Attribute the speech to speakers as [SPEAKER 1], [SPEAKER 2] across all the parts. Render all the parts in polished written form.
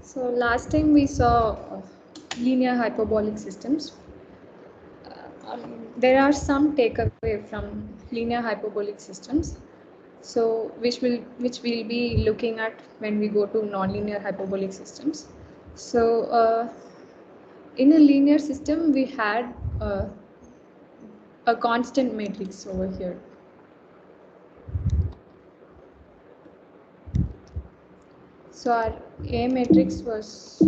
[SPEAKER 1] So last time we saw linear hyperbolic systems. There are some takeaway from linear hyperbolic systems. So which we'll be looking at when we go to nonlinear hyperbolic systems. So in a linear system, we had a constant matrix over here. So our A matrix was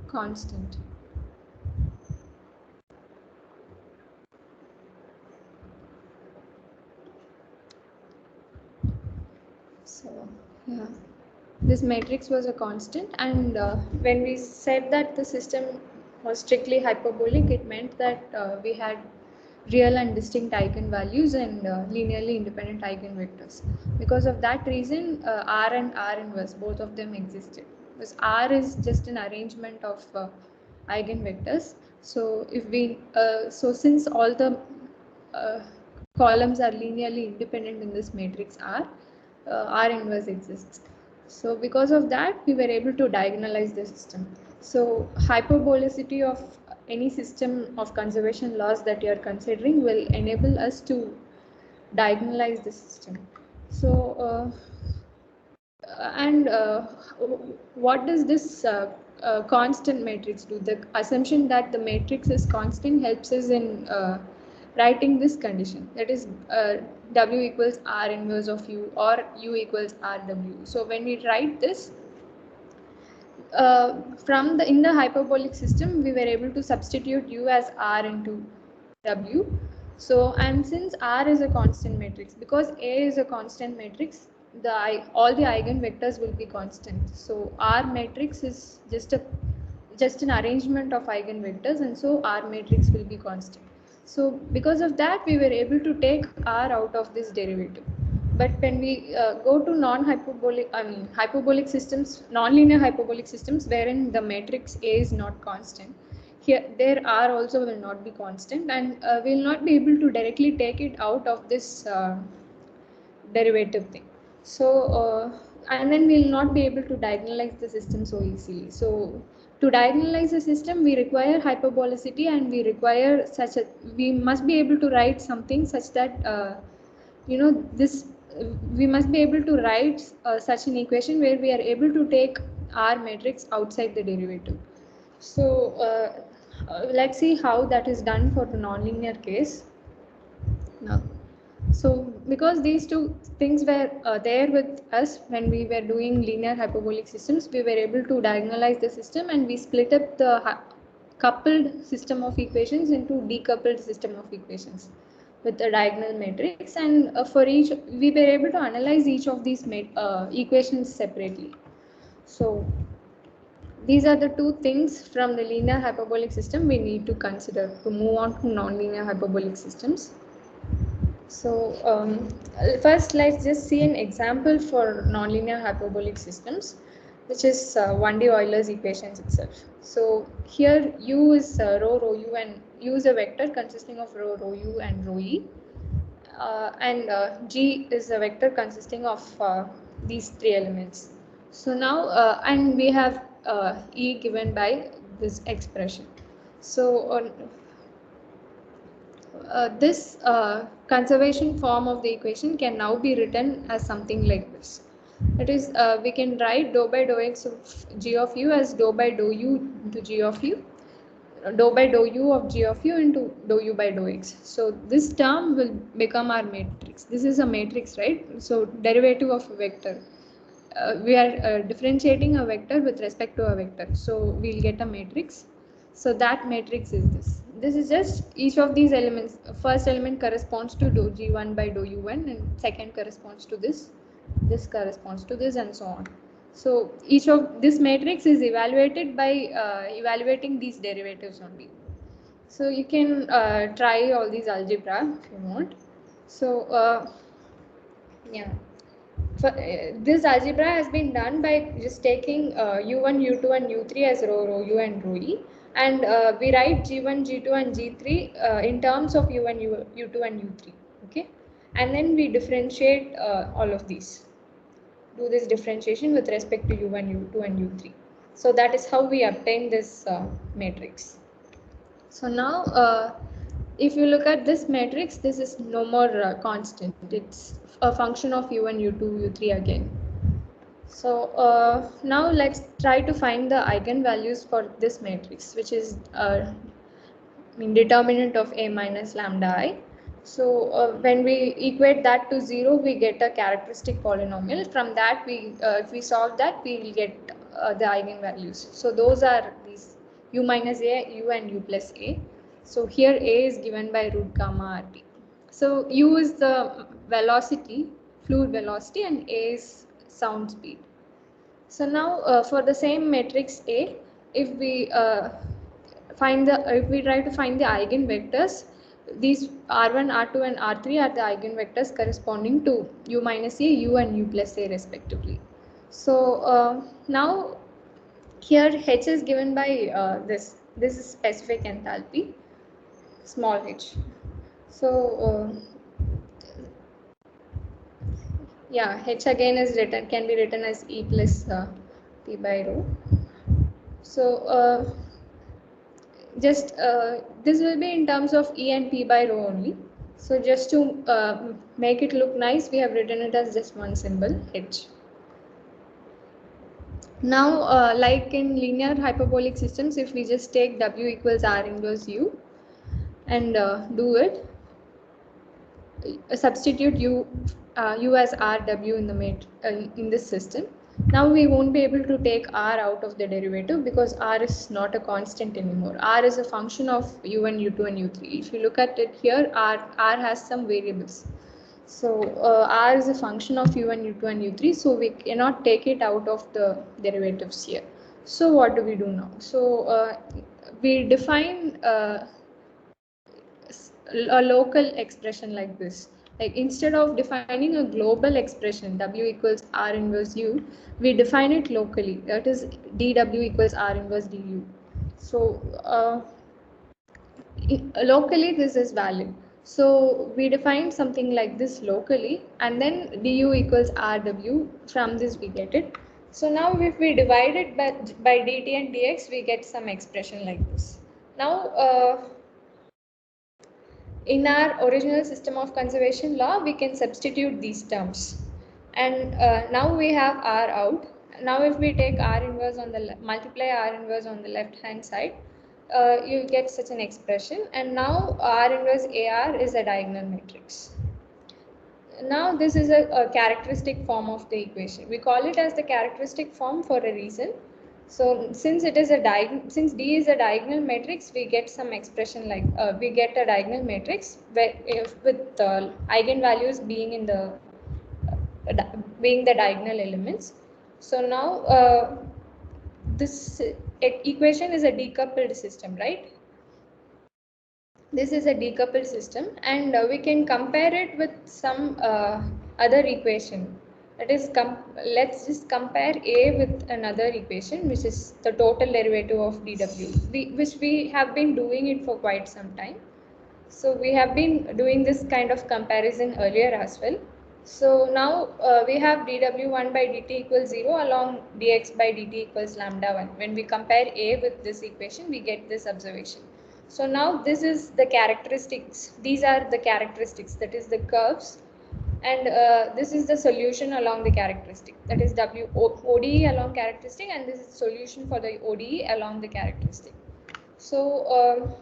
[SPEAKER 1] constant. So yeah, this matrix was a constant, and when we said that the system was strictly hyperbolic, it meant that we had real and distinct eigenvalues and linearly independent eigenvectors. Because of that reason, R and R inverse, both of them existed. Because R is just an arrangement of eigenvectors. So if we, since all the uh, columns are linearly independent in this matrix R, R inverse exists. So because of that, we were able to diagonalize the system. So hyperbolicity of any system of conservation laws that you are considering will enable us to diagonalize the system. So and what does this constant matrix do? The assumption that the matrix is constant helps us in writing this condition, that is W equals R inverse of U or U equals RW. So when we write this, from the in the hyperbolic system, we were able to substitute U as R into W. So, and since R is a constant matrix, because A is a constant matrix, all the eigenvectors will be constant. So R matrix is just an arrangement of eigenvectors, and so R matrix will be constant. So because of that, we were able to take R out of this derivative. But when we go to hyperbolic systems, nonlinear hyperbolic systems, wherein the matrix A is not constant, here there R also will not be constant, and we will not be able to directly take it out of this derivative thing. So and then we will not be able to diagonalize the system so easily. So to diagonalize the system, we require hyperbolicity, and we must be able to write something such that this we must be able to write such an equation where we are able to take R matrix outside the derivative. So let's see how that is done for the nonlinear case. Now, so because these two things were there with us when we were doing linear hyperbolic systems, we were able to diagonalize the system, and we split up the coupled system of equations into decoupled system of equations with a diagonal matrix, and for each we were able to analyze each of these equations separately. So these are the two things from the linear hyperbolic system we need to consider to move on to nonlinear hyperbolic systems. So first let's just see an example for nonlinear hyperbolic systems, which is 1D Euler's equations itself. So here U is rho U, and U is a vector consisting of rho U and rho E, and G is a vector consisting of these three elements. So now and we have E given by this expression. So this conservation form of the equation can now be written as something like this. That is, we can write dou by dou x of g of u as dou by dou u into g of u, dou by dou u of g of u into dou u by dou x. So this term will become our matrix. This is a matrix, right? So derivative of a vector. We are differentiating a vector with respect to a vector. So we'll get a matrix. So that matrix is this. This is just each of these elements. First element corresponds to dou g1 by dou u1, and second corresponds to this. This corresponds to this, and so on. So each of this matrix is evaluated by evaluating these derivatives only. So you can try all these algebra if you want. So yeah. This algebra has been done by just taking u1, u2 and u3 as rho u and rho e, and we write g1, g2 and g3 in terms of u1, u2 and u3, okay, and then we differentiate all of these, do this differentiation with respect to u1, u2 and u3. So that is how we obtain this matrix. So now if you look at this matrix, this is no more constant. It's a function of u1, u2, u3 again. So now let's try to find the eigenvalues for this matrix, which is determinant of A minus lambda I. So when we equate that to 0, we get a characteristic polynomial. From that, if we solve that, we will get the eigenvalues. So those are these u minus A, u and u plus A. So here A is given by root gamma RT. So u is the velocity, fluid velocity, and A is sound speed. So now for the same matrix A, if we if we try to find the eigenvectors, these R1, R2 and R3 are the eigenvectors corresponding to u minus A, u and u plus A respectively. So now here H is given by this is specific enthalpy, small h. So yeah, H again is can be written as E plus P by rho. So this will be in terms of E and P by rho only. So just to make it look nice, we have written it as just one symbol, H. Now, like in linear hyperbolic systems, if we just take W equals R inverse U and do it, substitute U as RW in the in this system. Now we won't be able to take R out of the derivative because R is not a constant anymore. R is a function of U1, U2 and U3. If you look at it here, R has some variables. So R is a function of U1, U2 and U3. So we cannot take it out of the derivatives here. So what do we do now? So we define a local expression like this. Like instead of defining a global expression w equals r inverse u, we define it locally. That is dw equals r inverse du. So locally this is valid. So we define something like this locally, and then du equals rw. From this we get it. So now if we divide it by dt and dx, we get some expression like this. Now in our original system of conservation law, we can substitute these terms. And now we have R out. Now if we take R inverse on the multiply R inverse on the left hand side, you get such an expression. And now R inverse AR is a diagonal matrix. Now this is a characteristic form of the equation. We call it as the characteristic form for a reason. So since it is since D is a diagonal matrix, we get some expression like we get a diagonal matrix where with eigenvalues being in the being the diagonal elements. So now this equation is a decoupled system, right? This is a decoupled system, and we can compare it with some other equation. That is, let's just compare A with another equation, which is the total derivative of dw, which we have been doing it for quite some time. So we have been doing this kind of comparison earlier as well. So now we have dw1 by dt equals 0 along dx by dt equals lambda 1. When we compare A with this equation, we get this observation. So now this is the characteristics. These are the characteristics, that is the curves, and this is the solution along the characteristic, that is ODE along characteristic, and this is solution for the ODE along the characteristic. So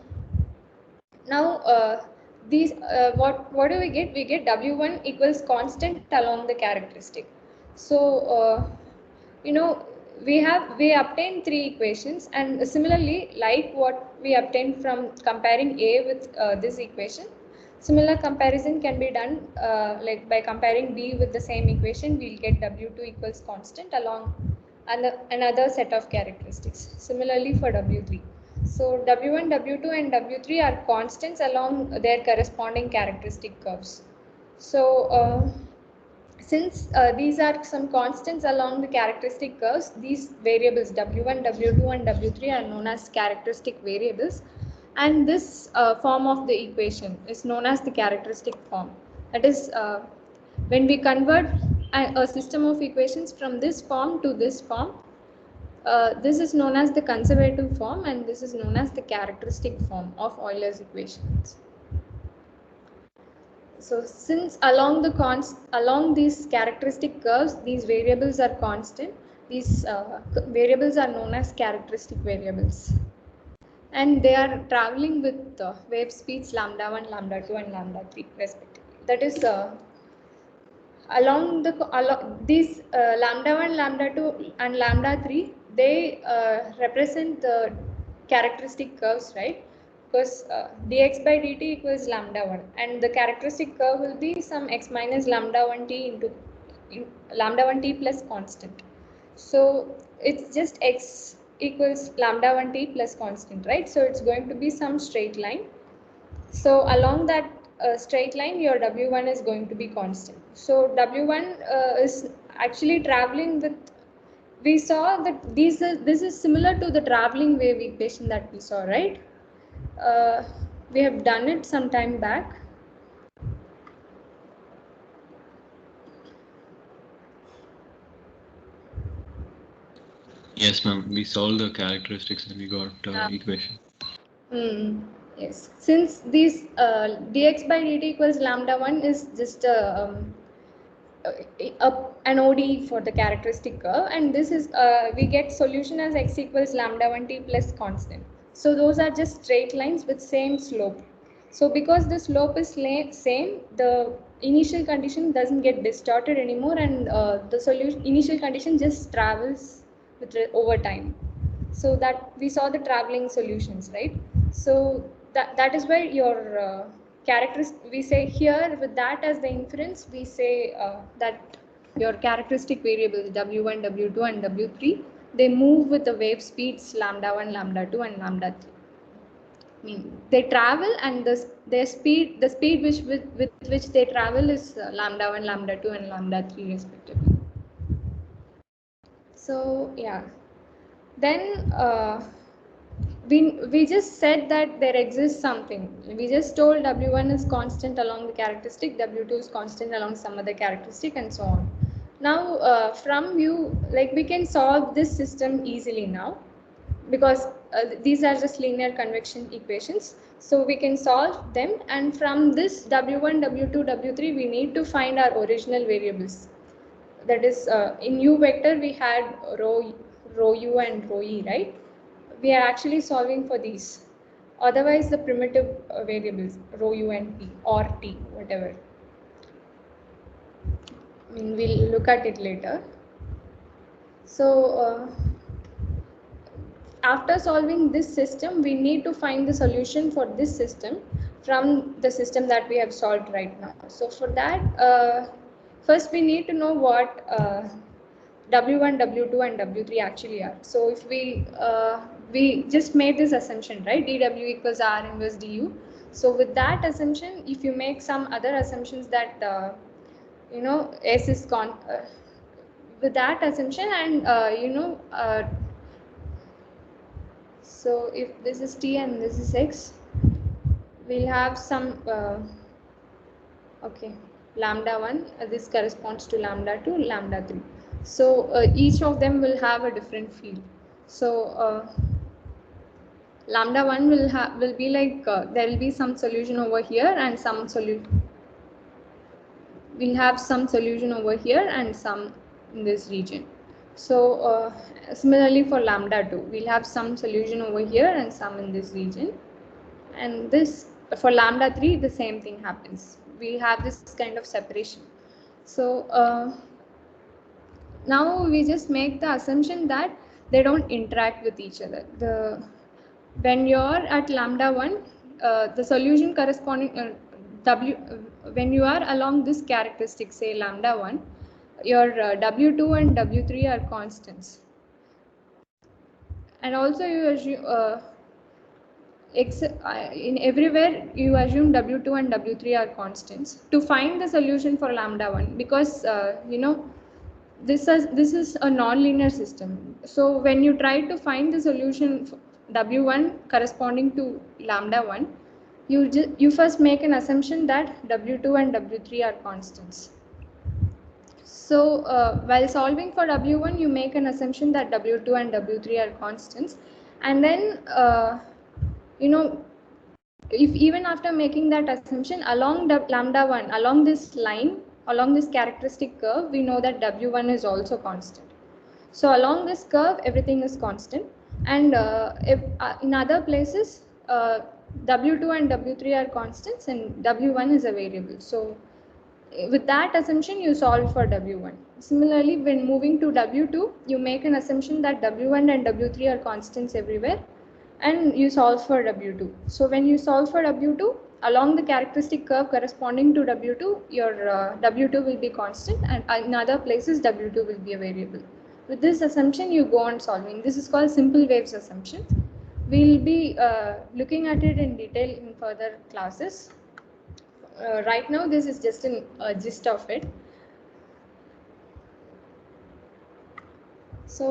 [SPEAKER 1] now these what do we get? We get W1 equals constant along the characteristic. So you know, we obtain three equations, and similarly, like what we obtained from comparing A with this equation, similar comparison can be done like by comparing B with the same equation. We'll get W2 equals constant along another set of characteristics. Similarly for W3. So W1, W2 and W3 are constants along their corresponding characteristic curves. So since these are some constants along the characteristic curves, these variables W1, W2 and W3 are known as characteristic variables, and this form of the equation is known as the characteristic form. That is, when we convert a system of equations from this form to this form, This is known as the conservative form, and this is known as the characteristic form of Euler's equations. So since along these characteristic curves, these variables are constant, these variables are known as characteristic variables. And they are traveling with wave speeds lambda 1, lambda 2 and lambda 3 respectively. That is along these lambda 1, lambda 2 and lambda 3, they represent the characteristic curves, right? Because dx by dt equals lambda 1 and the characteristic curve will be some x minus lambda 1 t into lambda 1 t plus constant. So it's just x equals lambda 1 t plus constant, right? So it's going to be some straight line. So along that straight line, your W1 is going to be constant. So W1 is actually traveling with, we saw that this is similar to the traveling wave equation that we saw, right? We have done it some time back.
[SPEAKER 2] Yes, ma'am. We solved the characteristics and we got equation.
[SPEAKER 1] Yes. Since these dx by dt equals lambda 1 is just an ODE for the characteristic curve, and this is we get solution as x equals lambda 1 t plus constant. So those are just straight lines with same slope. So because the slope is same, the initial condition doesn't get distorted anymore, and the solution initial condition just travels with over time. So that we saw the traveling solutions, right? So that is why your we say here with that as the inference, we say that your characteristic variables w1, w2 and w3, they move with the wave speeds lambda 1, lambda 2 and lambda 3. I mean, they travel, and the speed with which they travel is lambda 1, lambda 2 and lambda 3 respectively. So yeah, then we just said that there exists something. We just told W1 is constant along the characteristic, W2 is constant along some other characteristic, and so on. Now from you, like, we can solve this system easily now, because these are just linear convection equations. So we can solve them, and from this W1, W2, W3, we need to find our original variables. That is in U vector we had rho U and rho E, right? We are actually solving for these. Otherwise the primitive variables rho U and P or T, whatever. I mean, we'll look at it later. So after solving this system, we need to find the solution for this system from the system that we have solved right now. So for that, first we need to know what W1, W2 and W3 actually are. So if we just made this assumption, right? dW equals R inverse du. So with that assumption, if you make some other assumptions that S is with that assumption, and so if this is T and this is X, we'll have some okay, lambda 1, this corresponds to lambda 2, lambda 3. So each of them will have a different field. So lambda 1 will be like there will be some solution over here and some solution. We'll have some solution over here and some in this region. So similarly for lambda 2, we'll have some solution over here and some in this region. And this for lambda 3, the same thing happens. We have this kind of separation. So now we just make the assumption that they don't interact with each other. When you're at lambda 1, the solution corresponding when you are along this characteristic, say lambda 1, your W2 and W3 are constants. And also you assume in everywhere you assume W2 and W3 are constants to find the solution for lambda 1, because this is a non-linear system. So when you try to find the solution for W1 corresponding to lambda 1, you first make an assumption that W2 and W3 are constants. So while solving for W1, you make an assumption that W2 and W3 are constants, and then if even after making that assumption, along the lambda 1, along this line, along this characteristic curve, we know that W1 is also constant. So along this curve, everything is constant, and if in other places, W2 and W3 are constants, and W1 is a variable. So with that assumption, you solve for W1. Similarly, when moving to W2, you make an assumption that W1 and W3 are constants everywhere, and you solve for W2. So when you solve for W2, along the characteristic curve corresponding to W2, your W2 will be constant, and in other places W2 will be a variable. With this assumption, you go on solving. This is called simple waves assumption. We'll be looking at it in detail in further classes. Right now, this is just a gist of it. So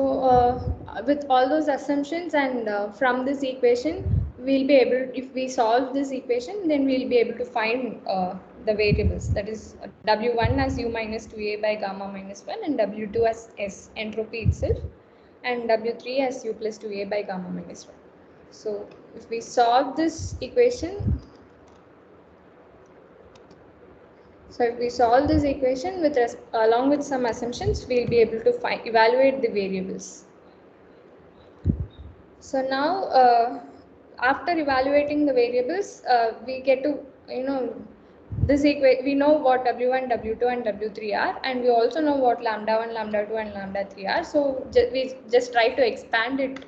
[SPEAKER 1] with all those assumptions and from this equation, we'll be able, if we solve this equation, then we'll be able to find the variables, that is W1 as U minus 2A by gamma minus 1, and W2 as S, entropy itself, and W3 as U plus 2A by gamma minus 1. So if we solve this equation, along with some assumptions, we'll be able to evaluate the variables. So now, after evaluating the variables, we get to, we know what W1, W2 and W3 are, and we also know what lambda 1, lambda 2 and lambda 3 are. So we just try to expand it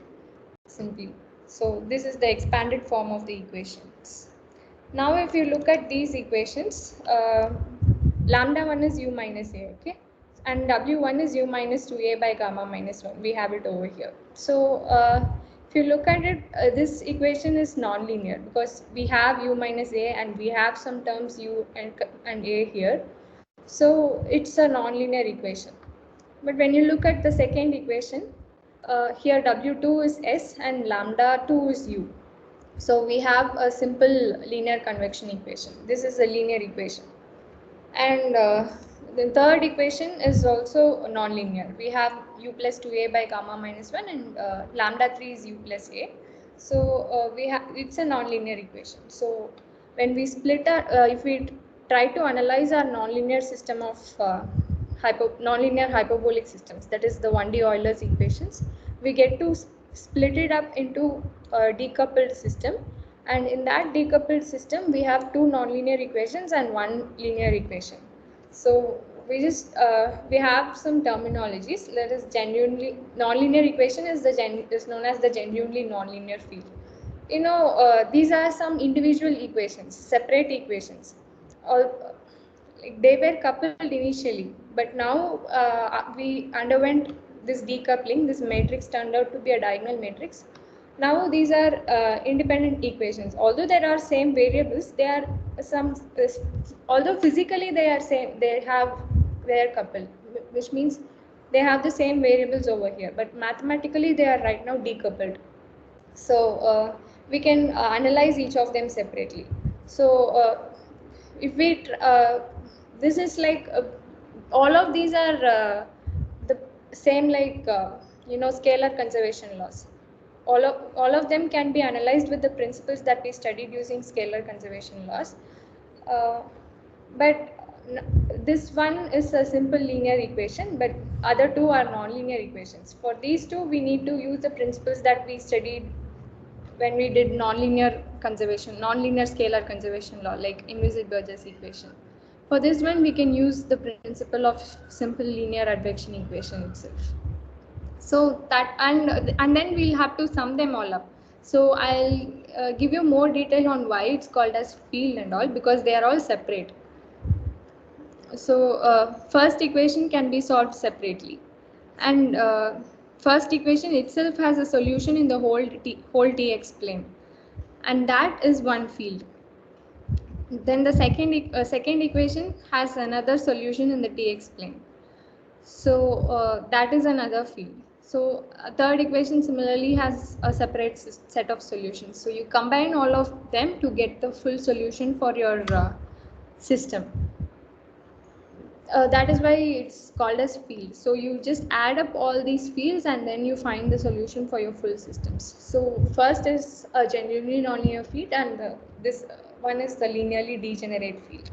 [SPEAKER 1] simply. So this is the expanded form of the equations. Now if you look at these equations, lambda 1 is U minus A, okay, and W1 is U minus 2A by gamma minus 1. We have it over here. So if you look at it, this equation is non-linear because we have U minus A and we have some terms U and A here. So it's a non-linear equation. But when you look at the second equation, here W2 is S and lambda 2 is U. So we have a simple linear convection equation. This is a linear equation. And the third equation is also non-linear. We have U plus 2A by gamma minus 1 and lambda 3 is U plus A. So it's a non-linear equation. So when we split if we try to analyze our non-linear system of non-linear hyperbolic systems, that is the 1D Euler's equations, we get to split it up into a decoupled system, and in that decoupled system we have two nonlinear equations and one linear equation. So we just we have some terminologies. Let us genuinely nonlinear equation is known as the genuinely nonlinear field. These are some individual equations, separate equations. They were coupled initially, but now we underwent this decoupling. This matrix turned out to be a diagonal matrix. Now these are independent equations. Although there are same variables, they are although physically they are same, they are coupled, which means they have the same variables over here, but mathematically they are right now decoupled. So we can analyze each of them separately. So if we this is like all of these are the same, like scalar conservation laws. All of them can be analyzed with the principles that we studied using scalar conservation laws. But this one is a simple linear equation, but other two are nonlinear equations. For these two, we need to use the principles that we studied when we did nonlinear scalar conservation law, like Inviside-Burgess equation. For this one, we can use the principle of simple linear advection equation itself. So that, and then we'll have to sum them all up. So I'll give you more detail on why it's called as field and all, because they are all separate. So first equation can be solved separately, and first equation itself has a solution in the whole Tx plane, and that is one field. Then the second equation has another solution in the Tx plane. So that is another field. So third equation similarly has a separate set of solutions. So you combine all of them to get the full solution for your system. That is why it's called as field. So you just add up all these fields and then you find the solution for your full systems. So first is a genuinely nonlinear field, and this one is the linearly degenerate field.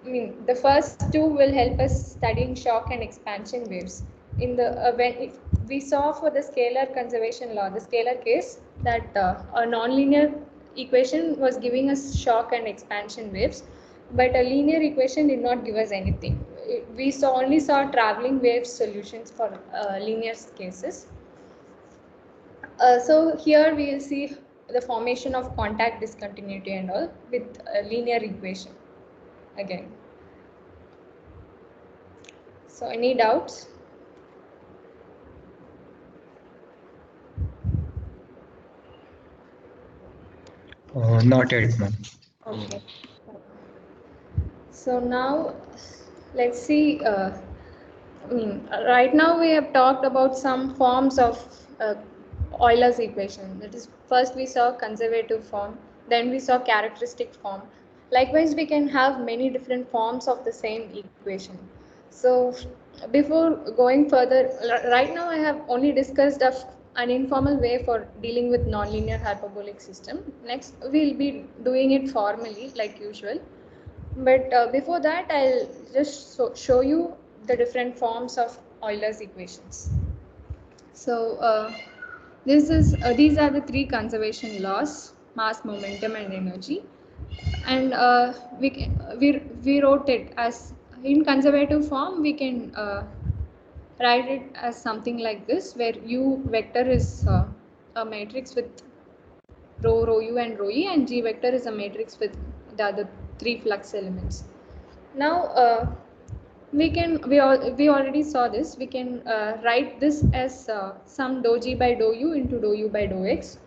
[SPEAKER 1] I mean, the first two will help us studying shock and expansion waves. In the when if we saw for the scalar conservation law, the scalar case, that a nonlinear equation was giving us shock and expansion waves, but a linear equation did not give us anything. We only saw traveling wave solutions for linear cases. So here we will see the formation of contact discontinuity and all with a linear equation again. So any doubts?
[SPEAKER 3] Not yet, ma'am.
[SPEAKER 1] Okay. So now let's see. Right now we have talked about some forms of Euler's equation. That is, first we saw conservative form, then we saw characteristic form. Likewise, we can have many different forms of the same equation. So before going further, right now I have only discussed an informal way for dealing with nonlinear hyperbolic system. Next, we'll be doing it formally like usual. But before that, I'll just show you the different forms of Euler's equations. So these are the three conservation laws: mass, momentum, and energy. And we wrote it as in conservative form. We can write it as something like this, where U vector is a matrix with rho u, and rho e, and G vector is a matrix with the other three flux elements. Now we already saw this. We can write this as some dou G by dou u into dou u by dou x,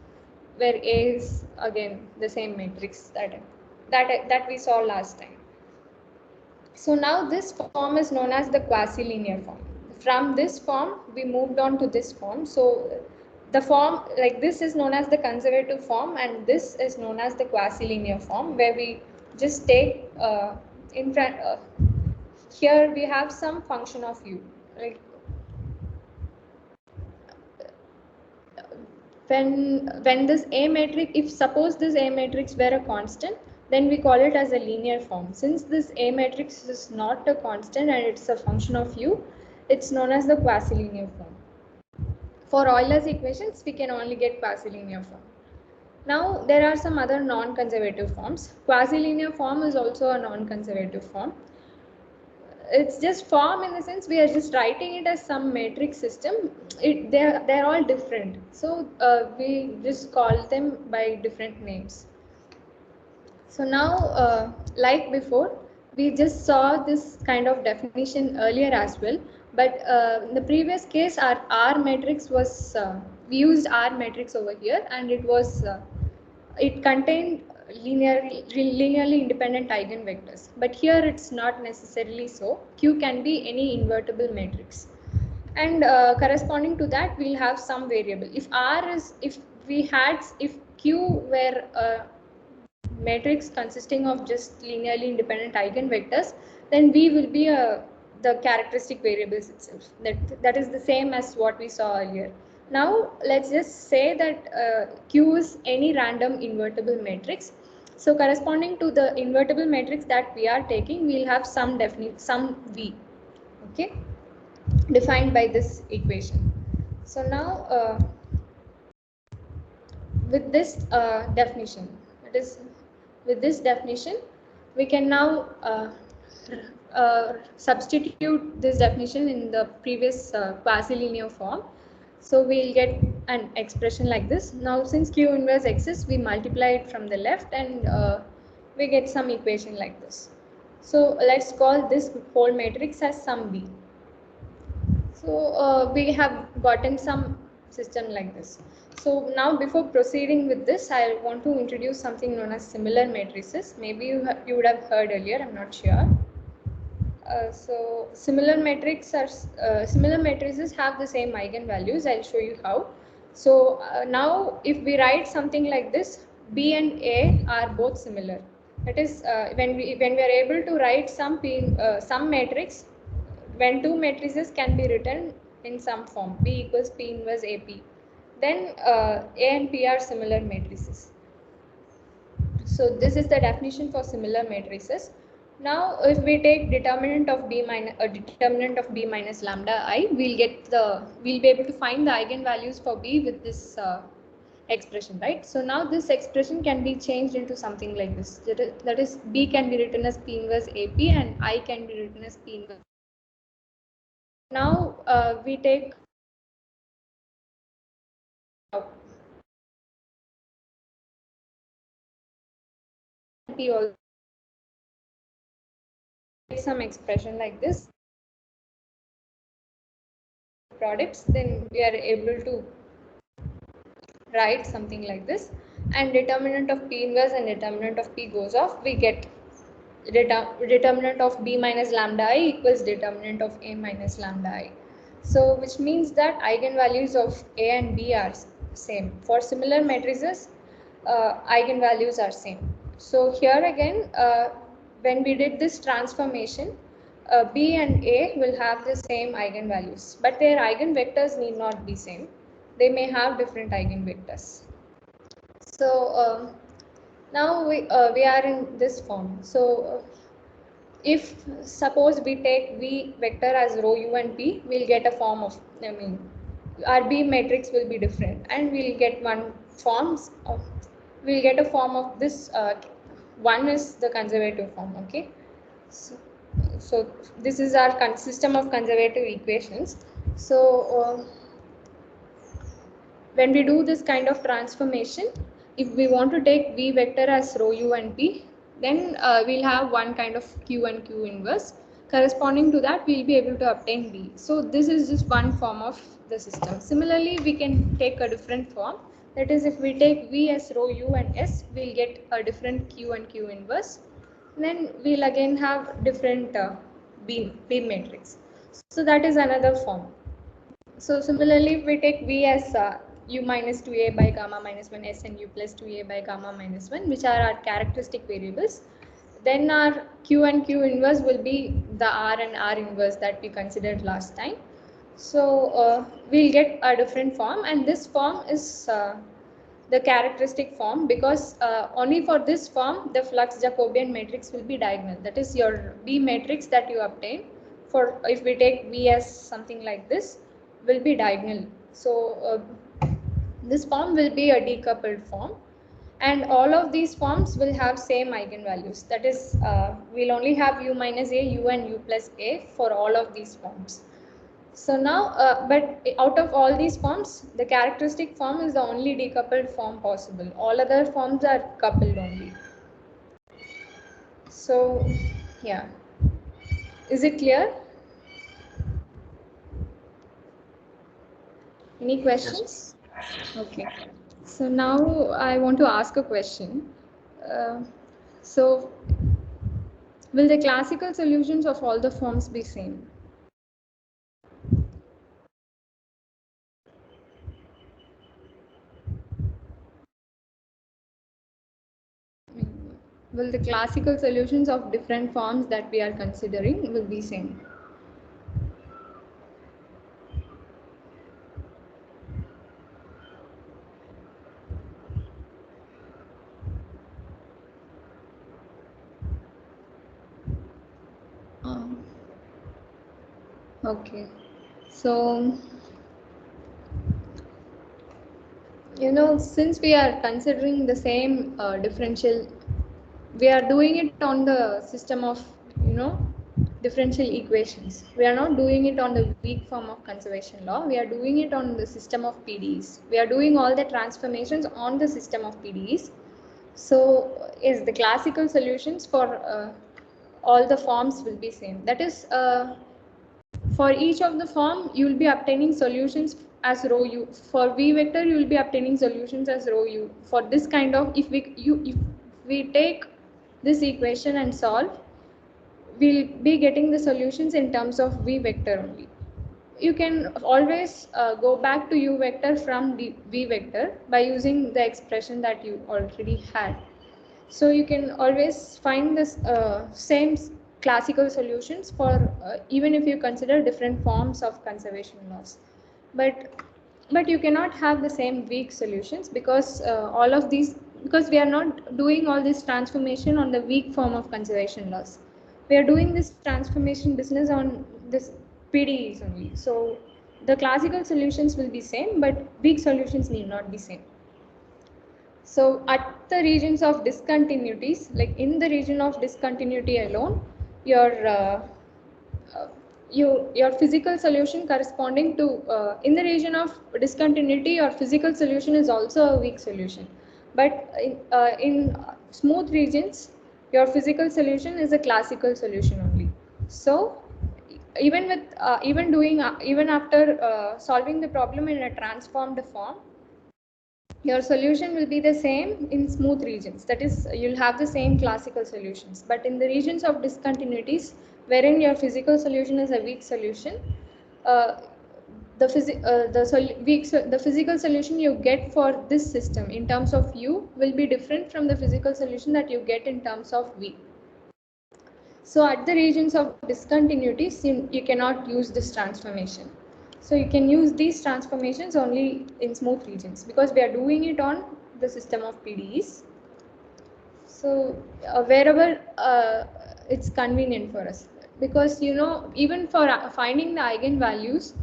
[SPEAKER 1] where A is again the same matrix that we saw last time. So now this form is known as the quasi-linear form. From this form, we moved on to this form. So the form like this is known as the conservative form, and this is known as the quasi-linear form, where we just take in front. Here we have some function of u. Like when this A matrix, if suppose this A matrix were a constant, then we call it as a linear form. Since this A matrix is not a constant and it's a function of u, it's known as the quasi-linear form. For Euler's equations, we can only get quasi-linear form. Now there are some other non-conservative forms. Quasi-linear form is also a non-conservative form. It's just form in the sense we are just writing it as some matrix system. They're all different, so we just call them by different names. So now like before, we just saw this kind of definition earlier as well, but in the previous case our R matrix was we used R matrix over here, and it contained linearly independent eigenvectors, but here it's not necessarily so. Q can be any invertible matrix, and corresponding to that we'll have some variable. If Q were a matrix consisting of just linearly independent eigenvectors, then V will be the characteristic variables itself. That is the same as what we saw earlier. Now let's just say that Q is any random invertible matrix. So corresponding to the invertible matrix that we are taking, we'll have some V, okay, defined by this equation. So now with this definition, it is with this definition, we can now substitute this definition in the previous quasi-linear form. So we'll get an expression like this. Now since Q inverse exists, we multiply it from the left, and we get some equation like this. So let's call this whole matrix as some B. So we have gotten some system like this. So now before proceeding with this, I want to introduce something known as similar matrices. Maybe you would have heard earlier, I'm not sure. So similar matrices have the same eigenvalues. I'll show you how. So now if we write something like this, B and A are both similar. That is when we are able to write some matrix, when two matrices can be written in some form, B equals P inverse AP, then A and P are similar matrices. So this is the definition for similar matrices. Now, if we take determinant of B minus lambda I, we'll be able to find the eigenvalues for B with this expression, right? So now this expression can be changed into something like this. That is B can be written as P inverse AP and I can be written as P inverse. Now we take P also some expression like this products, then we are able to write something like this, and determinant of P inverse and determinant of P goes off, we get determinant of B minus lambda I equals determinant of A minus lambda I. So which means that eigenvalues of A and B are same. For similar matrices, eigenvalues are same. So here again, when we did this transformation, B and A will have the same eigenvalues, but their eigenvectors need not be same. They may have different eigenvectors. So now we are in this form. So if suppose we take V vector as rho U and P, we'll get a form of, our B matrix will be different, and we'll get we'll get a form of this. One is the conservative form, okay? So this is our system of conservative equations. So when we do this kind of transformation, if we want to take V vector as rho U and P, then we'll have one kind of Q and Q inverse. Corresponding to that, we'll be able to obtain B. So this is just one form of the system. Similarly, we can take a different form. That is, if we take V as rho U and S, we'll get a different Q and Q inverse. Then we'll again have different B matrix. So that is another form. So similarly, if we take V as U minus 2A by gamma minus 1 S and U plus 2A by gamma minus 1, which are our characteristic variables, then our Q and Q inverse will be the R and R inverse that we considered last time. So we'll get a different form, and this form is the characteristic form, because only for this form the flux Jacobian matrix will be diagonal. That is your B matrix that you obtain. For if we take V as something like this, will be diagonal. So this form will be a decoupled form, and all of these forms will have same eigenvalues. That is, we'll only have U minus A, U and U plus A for all of these forms. So now, but out of all these forms, the characteristic form is the only decoupled form possible. All other forms are coupled only. So, yeah. Is it clear? Any questions? Okay. So now I want to ask a question. So, will the classical solutions of all the forms be same? Will the classical solutions of different forms that we are considering will be same? Okay. So, since we are considering the same differential, we are doing it on the system of, differential equations. We are not doing it on the weak form of conservation law. We are doing it on the system of PDEs. We are doing all the transformations on the system of PDEs. So, yes, the classical solutions for all the forms will be same. That is, for each of the form, you will be obtaining solutions as rho U. For V vector, you will be obtaining solutions as rho U. For this kind of, if we take this equation and solve, we'll be getting the solutions in terms of V vector only. You can always go back to U vector from the V vector by using the expression that you already had. So you can always find this same classical solutions for even if you consider different forms of conservation laws. But you cannot have the same weak solutions because all of these, because we are not doing all this transformation on the weak form of conservation laws. We are doing this transformation business on this PDEs only. So the classical solutions will be same, but weak solutions need not be same. So at the regions of discontinuities, like in the region of discontinuity alone, your uh, your physical solution corresponding to in the region of discontinuity, your physical solution is also a weak solution. But in smooth regions, your physical solution is a classical solution only. So even with even doing even after solving the problem in a transformed form, your solution will be the same in smooth regions. That is, you'll have the same classical solutions. But in the regions of discontinuities, wherein your physical solution is a weak solution, uh, the physical solution you get for this system in terms of U will be different from the physical solution that you get in terms of V. So at the regions of discontinuities, you cannot use this transformation. So you can use these transformations only in smooth regions because we are doing it on the system of PDEs. So wherever it's convenient for us, because even for finding the eigenvalues,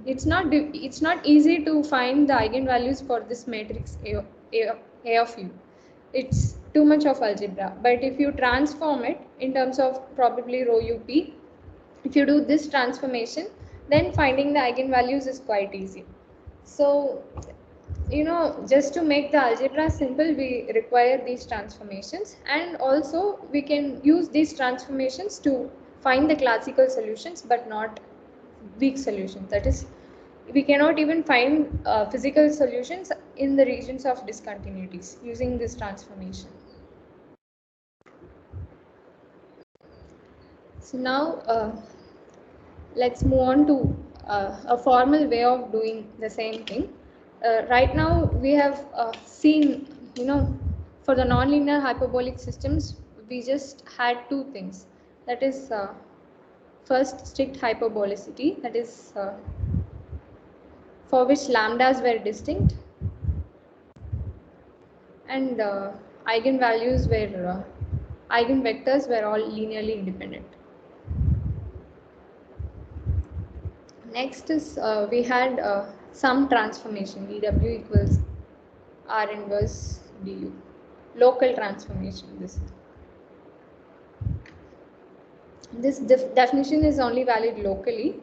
[SPEAKER 1] it's not easy to find the eigenvalues for this matrix A of U. It's too much of algebra. But if you transform it in terms of probably rho UP, if you do this transformation, then finding the eigenvalues is quite easy. So, just to make the algebra simple, we require these transformations, and also we can use these transformations to find the classical solutions, but not weak solutions. That is, we cannot even find physical solutions in the regions of discontinuities using this transformation. So now let's move on to a formal way of doing the same thing. Right now we have seen, for the nonlinear hyperbolic systems, we just had two things. That is, first, strict hyperbolicity, that is for which lambdas were distinct, and eigenvalues were eigenvectors were all linearly independent. Next is we had some transformation, dw equals r inverse du, local transformation. This definition is only valid locally.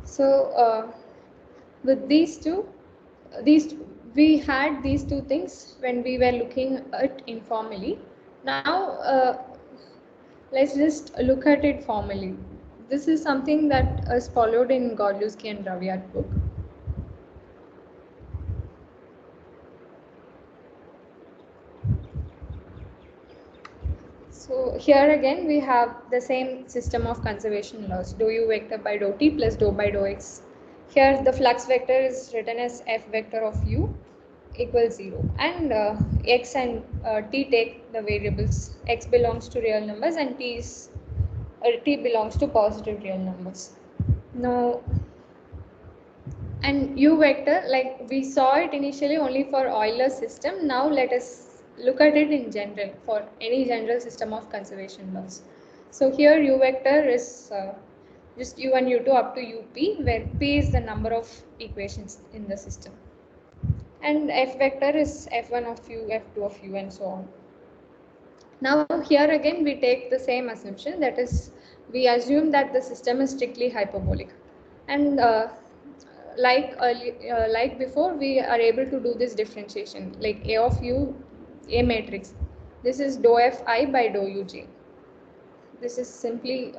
[SPEAKER 1] So with these we had these two things when we were looking at informally. Now let's just look at it formally. This is something that is followed in Godlewski and Raviat book. So here again we have the same system of conservation laws, dou u vector by dou t plus dou by dou x. Here the flux vector is written as f vector of u equals 0, and x and t take the variables. X belongs to real numbers and t belongs to positive real numbers. Now, and u vector, like we saw it initially only for Euler's system. Now let us look at it in general for any general system of conservation laws. So here u vector is just u1, u2 up to up, where p is the number of equations in the system. And f vector is f1 of u, f2 of u, and so on. Now here again we take the same assumption, that is, we assume that the system is strictly hyperbolic, and like before, we are able to do this differentiation, like a of u, a matrix. This is dou fi by dou uj. This is simply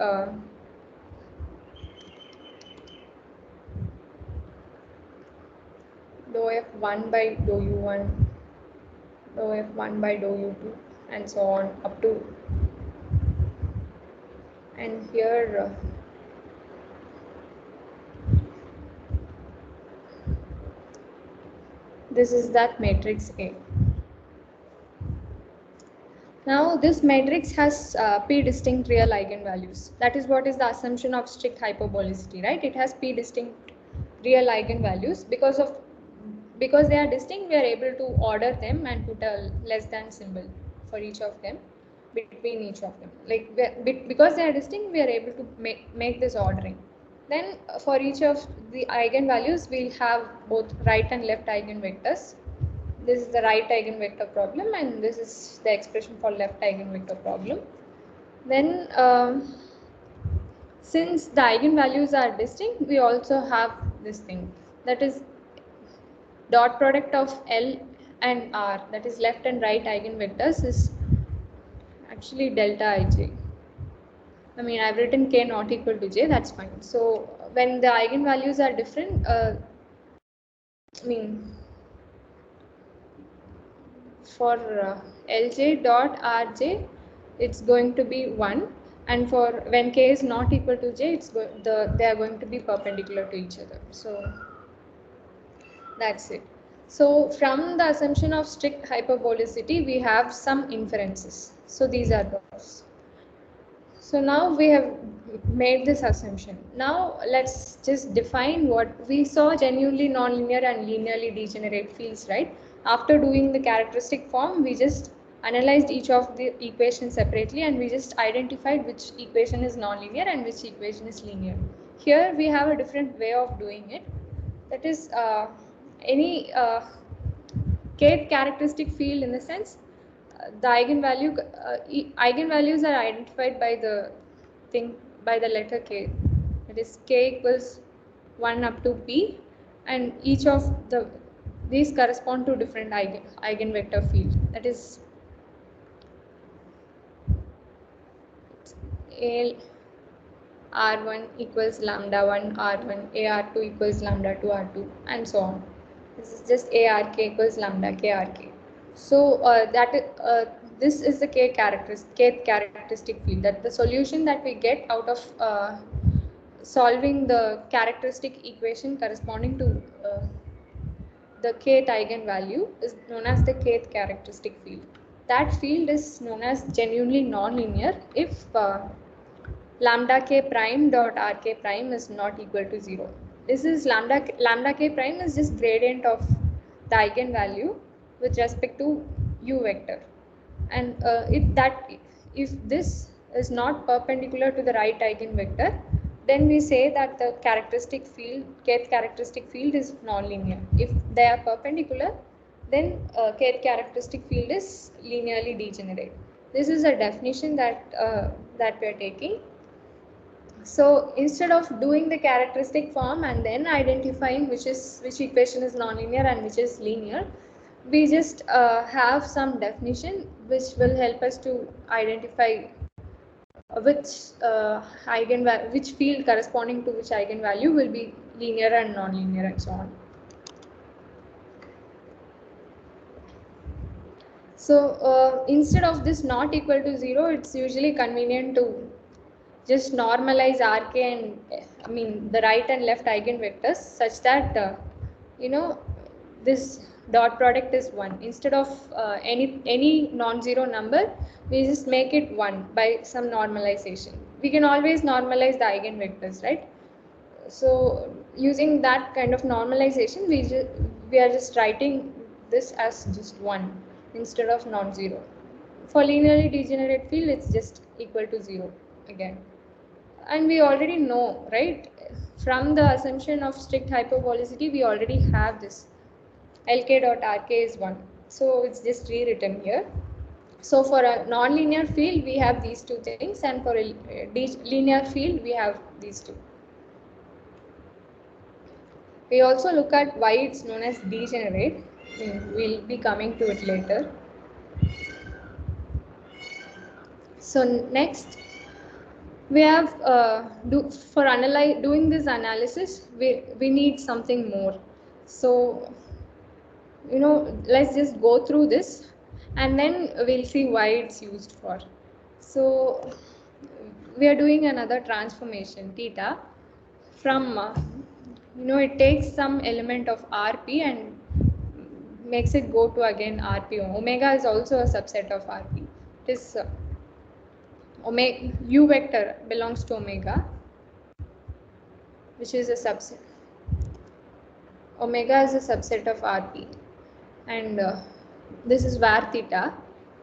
[SPEAKER 1] dou f1 by dou u1, dou f1 by dou u2, and so on up to, and here This is that matrix A. Now this matrix has p distinct real eigenvalues. That is what is the assumption of strict hyperbolicity, right? It has p distinct real eigenvalues. Because they are distinct, we are able to order them and put a less than symbol for each of them, between each of them. Like because they are distinct, we are able to make this ordering. Then for each of the eigenvalues, we'll have both right and left eigenvectors. This is the right eigenvector problem, and this is the expression for left eigenvector problem. Then since the eigenvalues are distinct, we also have this thing, that is dot product of L and R, that is left and right eigenvectors, is actually delta ij. I mean, I've written k not equal to j, that's fine. So when the eigenvalues are different, for Lj dot Rj, it's going to be 1, and for when k is not equal to j, they are going to be perpendicular to each other. So that's it. So from the assumption of strict hyperbolicity, we have some inferences. So these are those. So now we have made this assumption. Now let's just define what we saw: genuinely nonlinear and linearly degenerate fields, right? After doing the characteristic form, we just analyzed each of the equations separately, and we just identified which equation is nonlinear and which equation is linear. Here we have a different way of doing it. That is any kth characteristic field, in the sense the eigenvalues are identified by the letter k. That is k equals 1 up to p, and each of these correspond to different eigenvector field. That is A R1 equals lambda 1 R1, AR2 equals lambda 2 R2, and so on. This is just ARK equals lambda k RK. So this is the kth characteristic field, that the solution that we get out of solving the characteristic equation corresponding to the kth eigenvalue is known as the kth characteristic field. That field is known as genuinely nonlinear if lambda k prime dot rk prime is not equal to 0. This is lambda k prime is just gradient of the eigenvalue with respect to u vector, and if this is not perpendicular to the right eigenvector, then we say that the kth characteristic field is nonlinear. If they are perpendicular, then kth characteristic field is linearly degenerate. This is a definition that we are taking. So instead of doing the characteristic form and then identifying which equation is nonlinear and which is linear, we just have some definition which will help us to identify which field corresponding to which eigenvalue will be linear and nonlinear, and so on. So instead of this not equal to 0, it's usually convenient to just normalize Rk and the right and left eigenvectors such that this dot product is 1. Instead of any non-zero number, we just make it 1 by some normalization. We can always normalize the eigenvectors, right? So using that kind of normalization, we are just writing this as just 1 instead of non-zero. For linearly degenerate field, it's just equal to 0 again. And we already know, right, from the assumption of strict hyperbolicity, we already have this Lk dot Rk is 1. So it's just rewritten here. So for a non-linear field, we have these two things, and for a linear field, we have these two. We also look at why it's known as degenerate. We'll be coming to it later. So next, we have doing this analysis, we need something more. So let's just go through this and then we'll see why it's used for. So we are doing another transformation theta from it takes some element of Rp and makes it go to again RP. Omega is also a subset of RP. It is omega, U vector belongs to omega, which is a subset. Omega is a subset of RP, and this is var theta.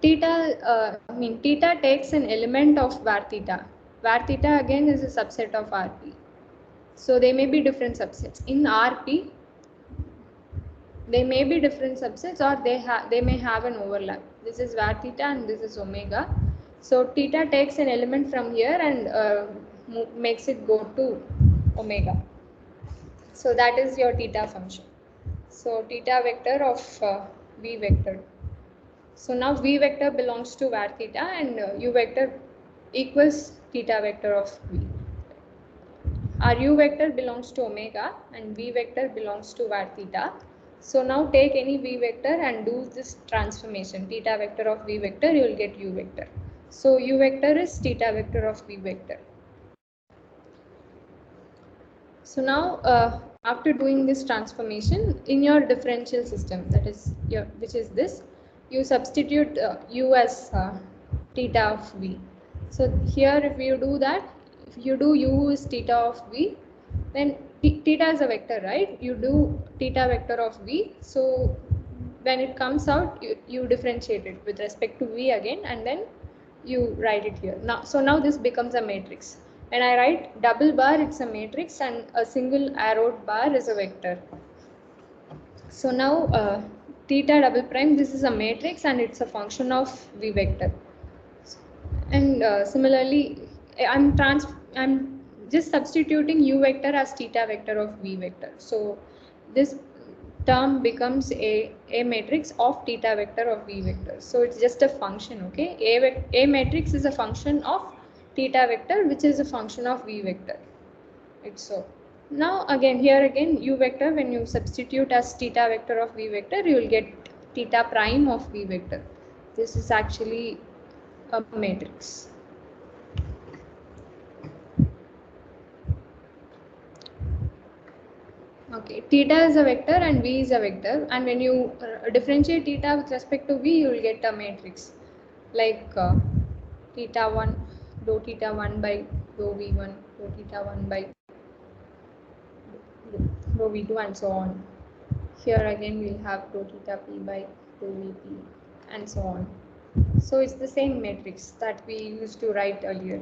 [SPEAKER 1] Theta takes an element of var theta. Var theta again is a subset of RP. So they may be different subsets. In RP, they may be different subsets, or they may have an overlap. This is var theta and this is omega. So theta takes an element from here and makes it go to omega. So that is your theta function. So theta vector of v vector. So now v vector belongs to var theta and u vector equals theta vector of v. Our u vector belongs to omega and v vector belongs to var theta. So now take any v vector and do this transformation. Theta vector of v vector, you will get u vector. So u vector is theta vector of v vector. So now after doing this transformation in your differential system, that is which is this, you substitute u as theta of v. So here if you do that, if you do u is theta of v, then theta is a vector, right? You do theta vector of v. So when it comes out, you differentiate it with respect to v again, and then you write it here. Now this becomes a matrix. When I write double bar, it's a matrix, and a single arrowed bar is a vector. So now theta double prime, this is a matrix and it's a function of v vector. And similarly, I'm just substituting u vector as theta vector of v vector. So this term becomes a matrix of theta vector of v vector. So it's just a function, okay? A matrix is a function of theta vector, which is a function of v vector. It's so. Now again, here again, u vector, when you substitute as theta vector of v vector, you will get theta prime of v vector. This is actually a matrix. Okay, theta is a vector and v is a vector, and when you differentiate theta with respect to v, you will get a matrix like theta 1, dou theta 1 by dou v1, dou theta 1 by dou v2, and so on. Here again we will have dou theta p by dou vp, and so on. So it's the same matrix that we used to write earlier.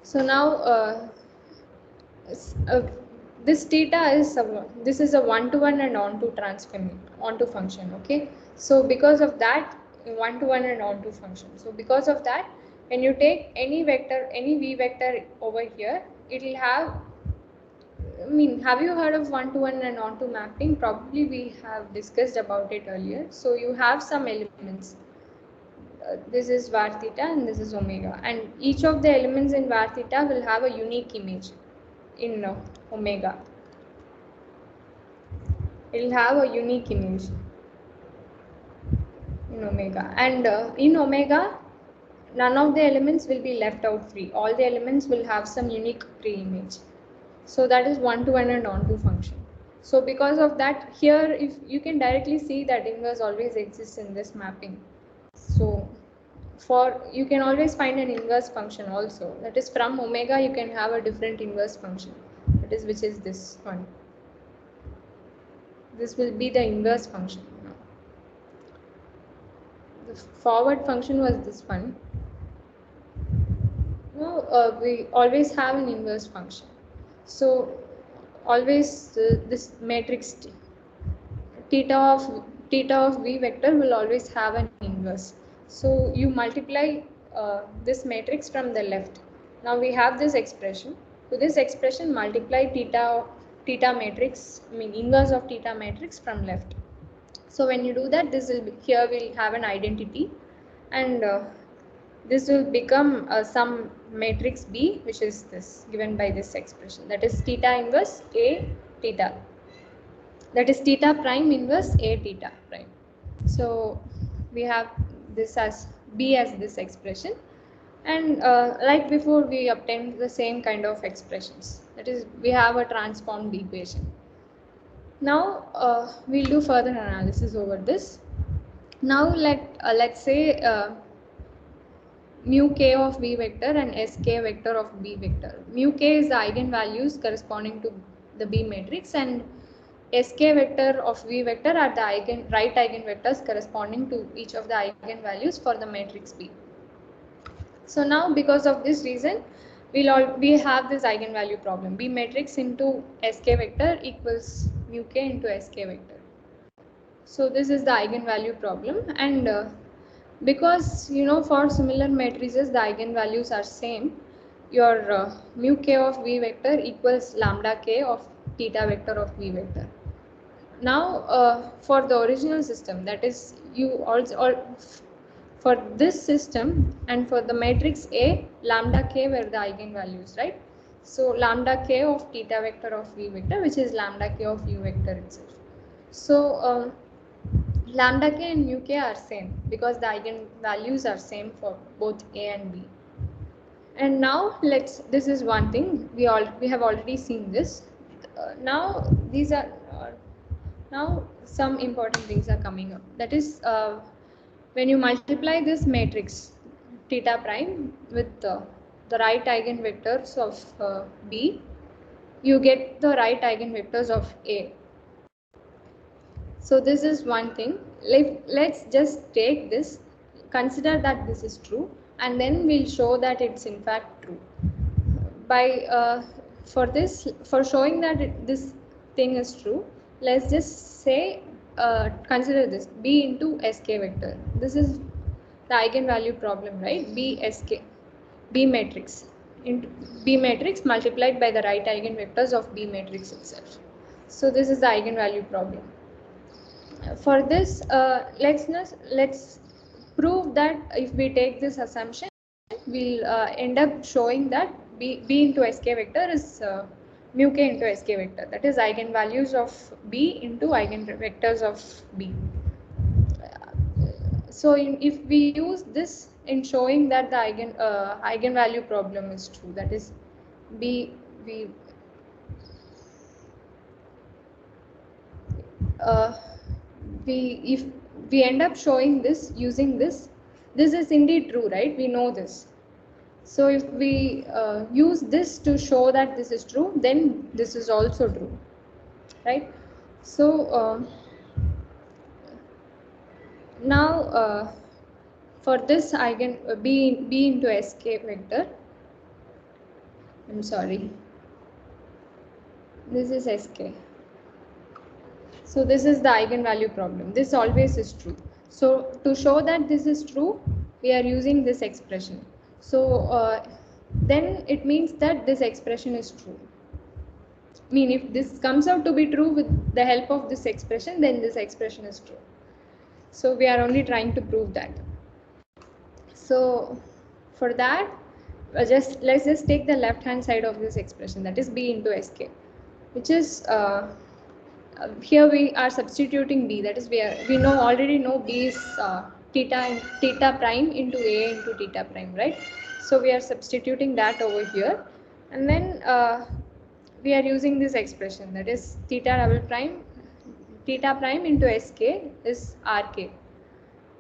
[SPEAKER 1] So now this theta is this is a one-to-one and onto function. Okay, so because of that, one-to-one and onto function. So because of that, when you take any vector, any v vector over here, it will have, have you heard of one-to-one and onto mapping? Probably we have discussed about it earlier. So you have some elements. This is var theta and this is omega, and each of the elements in var theta will have a unique image in omega. It will have a unique image in omega, and in omega, none of the elements will be left out free. All the elements will have some unique pre-image. So that is one-to-one and onto function. So because of that, here if you can directly see that inverse always exists in this mapping. So you can always find an inverse function also. That is, from omega you can have a different inverse function. That is, which is this one. This will be the inverse function. The forward function was this one. Now we always have an inverse function. So always this matrix theta of v vector will always have an inverse. So you multiply this matrix from the left. Now we have this expression. To this expression, multiply theta matrix, inverse of theta matrix from left. So when you do that, this will be, here we'll have an identity, and this will become some matrix B, which is this given by this expression. That is theta inverse A theta. That is theta prime inverse A theta prime. So we have this as B as this expression, and like before we obtained the same kind of expressions. That is, we have a transformed equation. Now we'll do further analysis over this. Now let's say mu k of v vector and sk vector of b vector. Mu k is the eigenvalues corresponding to the B matrix, and sk vector of v vector are the right eigenvectors corresponding to each of the eigenvalues for the matrix B. So now, because of this reason, we have this eigenvalue problem. B matrix into sk vector equals mu k into sk vector. So this is the eigenvalue problem, and because for similar matrices the eigenvalues are same, your mu k of v vector equals lambda k of theta vector of v vector. Now for the original system, that is for this system and for the matrix A, lambda k were the eigenvalues, right? So lambda k of theta vector of v vector, which is lambda k of u vector itself. So lambda k and mu k are same because the eigenvalues are same for both A and B. And now this is one thing we have already seen this. Now these are now some important things are coming up. That is when you multiply this matrix theta prime with the right eigenvectors of B, you get the right eigenvectors of A. So this is one thing. Let's just take this, consider that this is true, and then we'll show that it's in fact true. For showing that this thing is true, let's just say consider this B into sk vector. This is the eigenvalue problem, right? B matrix into B matrix multiplied by the right eigenvectors of B matrix itself. So this is the eigenvalue problem. For this, let's prove that if we take this assumption, we'll end up showing that B into sk vector is mu k into sk vector. That is eigenvalues of B into eigenvectors of B. So if we use this in showing that the eigenvalue problem is true, that is if we end up showing this using this is indeed true, right? We know this. So if we use this to show that this is true, then this is also true, right? So now for this eigen B into sk vector, I'm sorry, this is sk. So this is the eigenvalue problem. This always is true. So to show that this is true, we are using this expression. So then it means that this expression is true. I mean, if this comes out to be true with the help of this expression, then this expression is true. So we are only trying to prove that. So for that, let's just take the left hand side of this expression, that is B into sk, which is here we are substituting B, that is we already know B is theta prime into A into theta prime, right? So we are substituting that over here, and then we are using this expression, that is theta prime into sk is rk.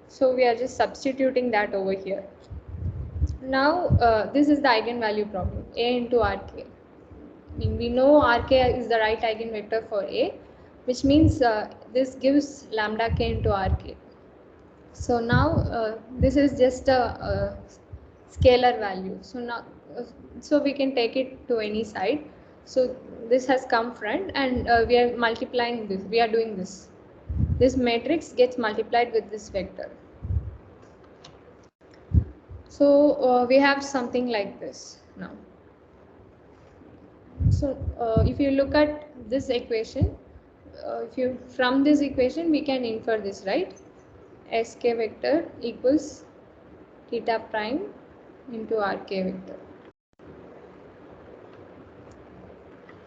[SPEAKER 1] So we are just substituting that over here. Now this is the eigenvalue problem, A into rk. I mean, we know rk is the right eigenvector for A, which means this gives lambda k into rk. So now this is just a scalar value. So now so we can take it to any side. So this has come front, and we are multiplying this. We are doing this. This matrix gets multiplied with this vector. So we have something like this now. So if you look at this equation, from this equation we can infer this, right? Sk vector equals theta prime into rk vector.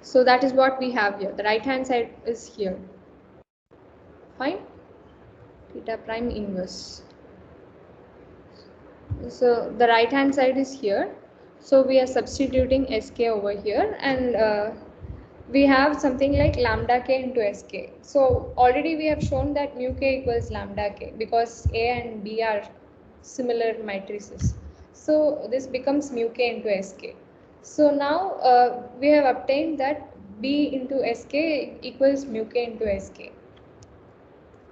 [SPEAKER 1] So that is what we have here. The right hand side is here. Fine. Theta prime inverse. So the right hand side is here. So we are substituting sk over here, and we have something like lambda k into sk. So already we have shown that mu k equals lambda k because A and B are similar matrices. So this becomes mu k into sk. So now we have obtained that B into sk equals mu k into sk.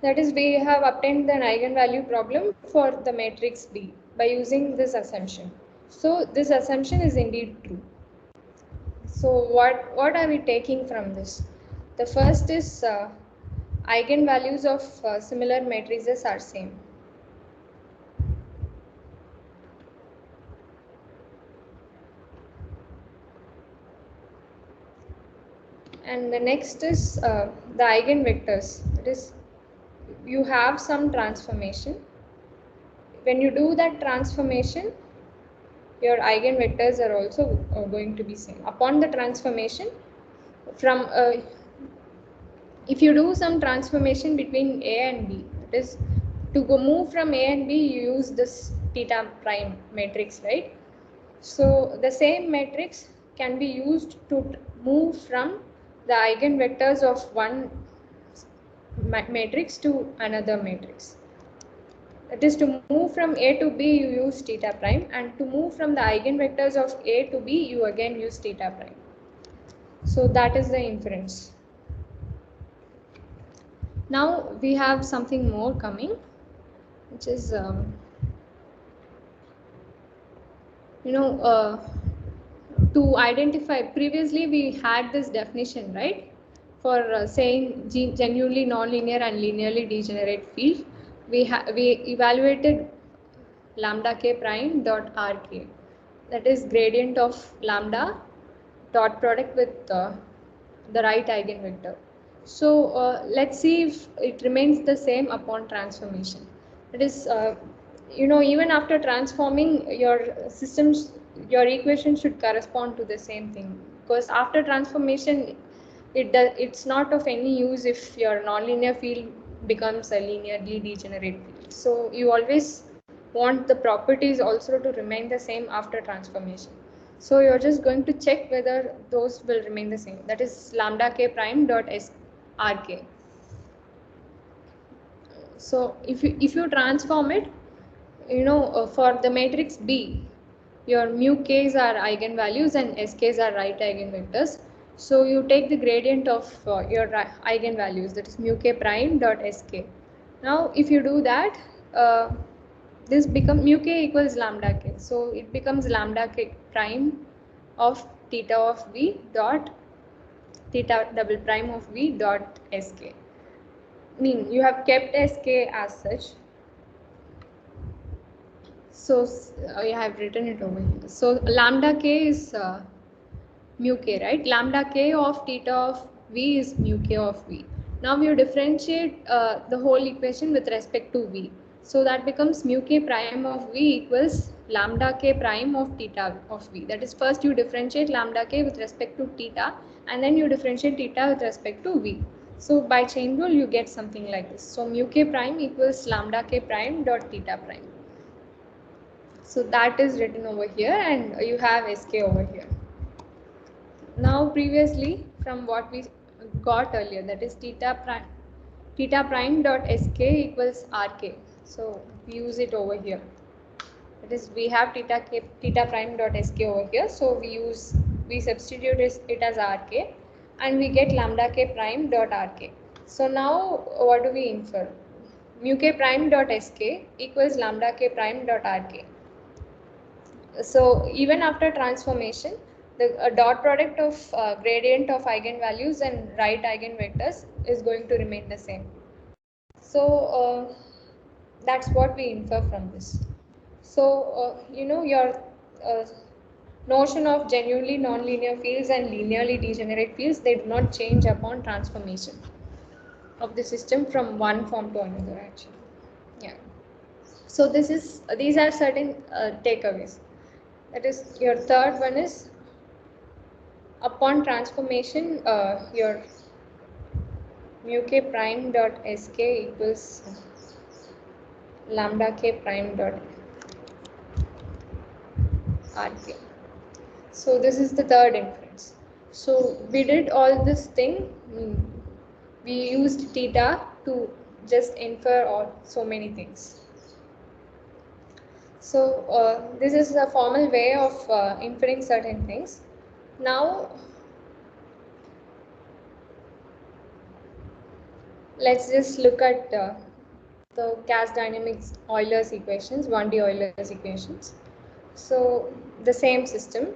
[SPEAKER 1] That is, we have obtained an eigenvalue problem for the matrix B by using this assumption. So this assumption is indeed true. So what are we taking from this? The first is eigenvalues of similar matrices are same. And the next is the eigenvectors. That is, you have some transformation. When you do that transformation, your eigenvectors are also going to be same. Upon the transformation, from if you do some transformation between A and B, that is, to go move from A and B, you use this theta prime matrix, right? So the same matrix can be used to move from the eigenvectors of one matrix to another matrix. That is, to move from A to B, you use theta prime, and to move from the eigenvectors of A to B, you again use theta prime. So that is the inference. Now we have something more coming, which is to identify. Previously we had this definition, right, for saying genuinely nonlinear and linearly degenerate field. We evaluated lambda k prime dot rk, that is gradient of lambda dot product with the right eigenvector. So let's see if it remains the same upon transformation. That is, even after transforming your systems, your equation should correspond to the same thing, because after transformation, it's not of any use if your nonlinear field becomes a linearly degenerate field. So you always want the properties also to remain the same after transformation. So you're just going to check whether those will remain the same. That is lambda k prime dot rk. So if you transform it, for the matrix B, your mu k's are eigenvalues and sk's are right eigenvectors. So you take the gradient of your eigenvalues, that is mu k prime dot sk. Now if you do that, this becomes mu k equals lambda k. So it becomes lambda k prime of theta of v dot theta double prime of v dot sk. Mean you have kept sk as such. So I have written it over here. So lambda k is mu k, right? Lambda k of theta of v is mu k of v. Now you differentiate the whole equation with respect to v. So that becomes mu k prime of v equals lambda k prime of theta of v. That is, first you differentiate lambda k with respect to theta, and then you differentiate theta with respect to v. So by chain rule you get something like this. So mu k prime equals lambda k prime dot theta prime. So that is written over here, and you have sk over here. Now previously, from what we got earlier, that is theta prime dot sk equals rk. So we use it over here. That is, we have theta prime dot sk over here. So we substitute it as rk, and we get lambda k prime dot rk. So now what do we infer? Mu k prime dot sk equals lambda k prime dot rk. So even after transformation, the dot product of gradient of eigenvalues and right eigenvectors is going to remain the same. So that's what we infer from this. So your notion of genuinely nonlinear fields and linearly degenerate fields, they do not change upon transformation of the system from one form to another, actually. Yeah. So these are certain takeaways. That is, your third one is, upon transformation, your mu k prime dot sk equals lambda k prime dot rk. So this is the third inference. So we did all this thing. We used theta to just infer all so many things. So this is a formal way of inferring certain things. Now let's just look at the gas dynamics Euler's equations, 1D Euler's equations. So the same system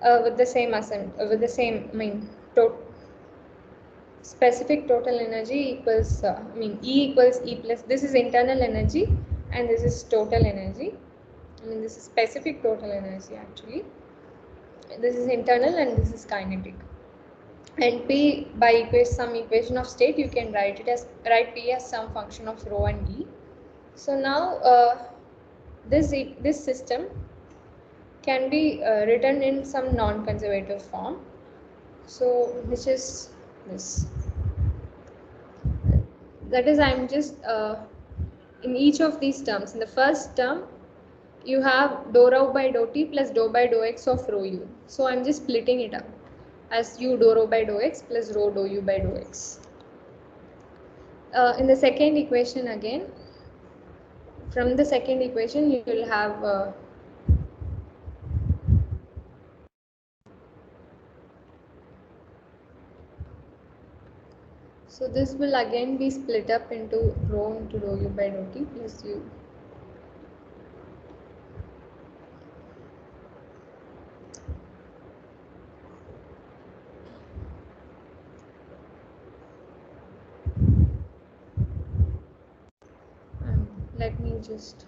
[SPEAKER 1] with the same specific total energy equals E equals E plus, this is internal energy and this is total energy. This is specific total energy actually. This is internal and this is kinetic. And P by some equation of state, you can write P as some function of rho and E. So now this system can be written in some non-conservative form. So which is this. That is, I'm just in each of these terms. In the first term, you have dou rho by dou t plus dou by dou x of rho u. So I'm just splitting it up as u dou rho by dou x plus rho dou u by dou x. In the second equation again, from the second equation you will have so this will again be split up into rho into dou u by dou t plus u. Let me just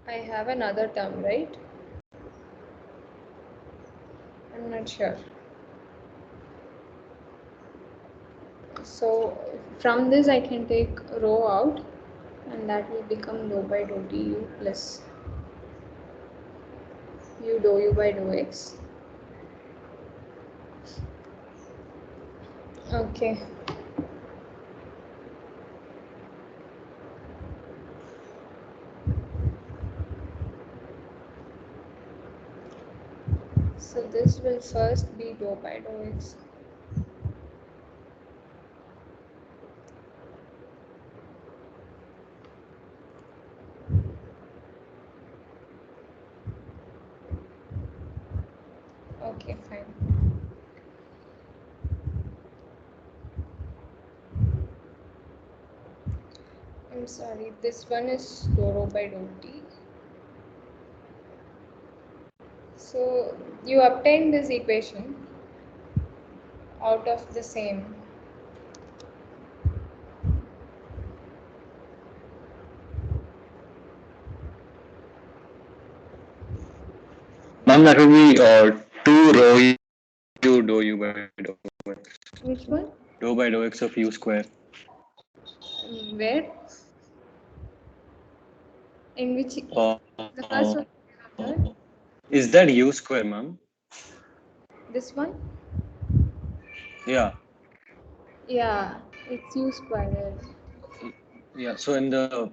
[SPEAKER 1] I have another term, right? I'm not sure. So from this I can take rho out and that will become dou by dou t u plus u dou u by dou x. Okay. So this will first be dou by dou x. Okay, fine. I'm sorry, this one is dou rho by dou t. So you obtain this equation out of the same.
[SPEAKER 3] Ma'am, that will be 2 rho u dou u by dou x.
[SPEAKER 1] Which one?
[SPEAKER 3] Dou by dou x of u square.
[SPEAKER 1] Where? In which? The first one? Third?
[SPEAKER 3] Is that u square, ma'am?
[SPEAKER 1] This one?
[SPEAKER 3] Yeah.
[SPEAKER 1] Yeah, it's u squared.
[SPEAKER 3] Yeah. So in the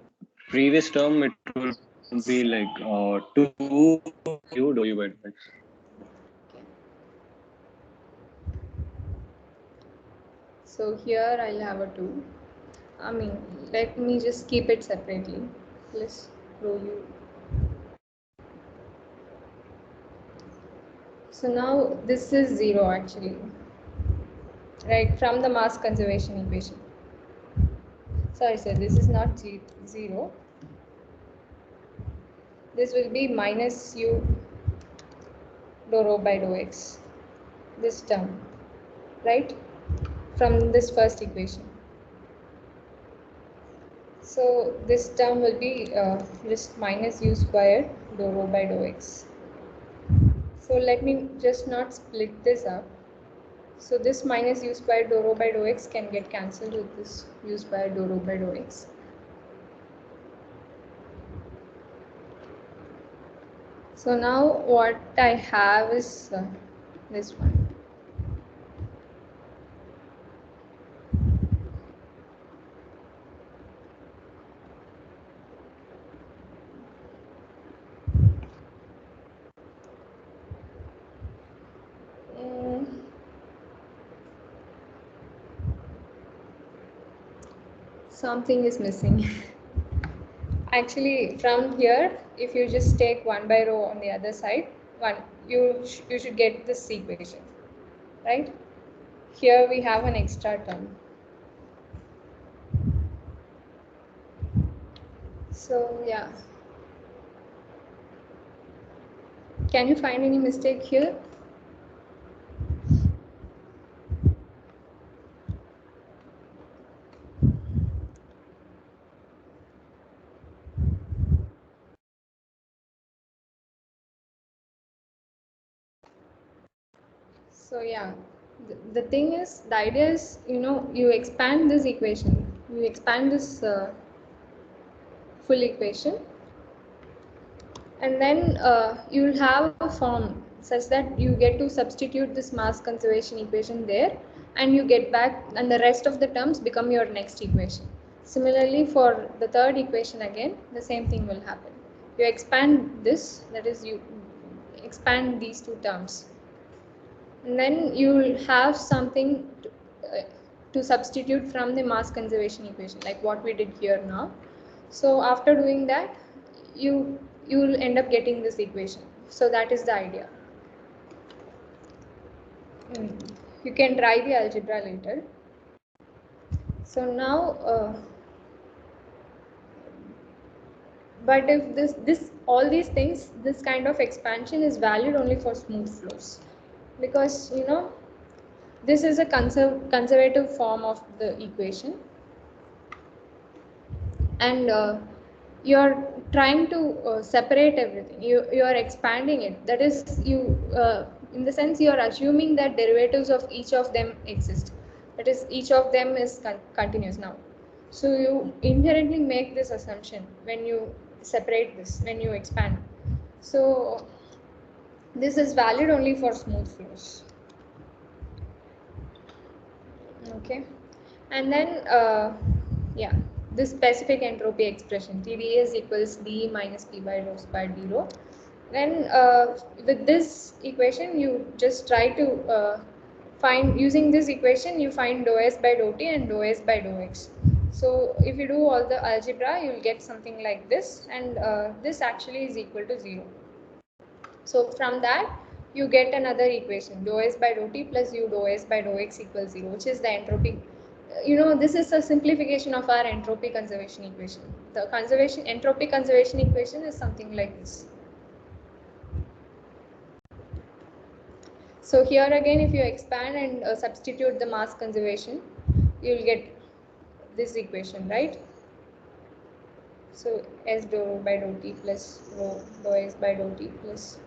[SPEAKER 3] previous term, it will be like 2 u dou u by dou x.
[SPEAKER 1] So here I'll have a 2. Let me just keep it separately. Plus rho u. So now this is 0 actually. Right, from the mass conservation equation. Sorry sir, this is not 0. This will be minus u dou rho by dou x. This term. Right? From this first equation. So this term will be just minus u squared dou rho by dou x. So let me just not split this up. So this minus u squared dou rho by dou x can get cancelled with this u squared dou rho by dou x. So now what I have is this one. Something is missing. Actually, from here, if you just take 1 by rho on the other side, you should get this equation, right? Here we have an extra term. So yeah. Can you find any mistake here? So yeah, the thing is, the idea is, you expand this equation, you expand this full equation, and then you will have a form such that you get to substitute this mass conservation equation there, and you get back, and the rest of the terms become your next equation. Similarly, for the third equation again, the same thing will happen. You expand this, that is, you expand these two terms, and then you will have something to substitute from the mass conservation equation, like what we did here now. So after doing that, you will end up getting this equation. So that is the idea. You can try the algebra later. So now, but if this all these things, this kind of expansion is valid only for smooth flows, because this is a conservative form of the equation, and you're trying to separate everything. You are expanding it. That is, in the sense, you are assuming that derivatives of each of them exist. That is, each of them is continuous now. So you inherently make this assumption when you separate this, when you expand. So this is valid only for smooth flows. Okay, and then yeah, this specific entropy expression TdS equals d minus p by rho squared d rho. Then with this equation, you just try to find, using this equation, you find dou s by dou t and dou s by dou x. So if you do all the algebra, you will get something like this, and this actually is equal to 0. So from that, you get another equation, dou s by dou t plus u dou s by dou x equals 0, which is the entropy. This is a simplification of our entropy conservation equation. The entropy conservation equation is something like this. So here again, if you expand and substitute the mass conservation, you will get this equation, right? So s dou rho by dou t plus rho dou s by dou t plus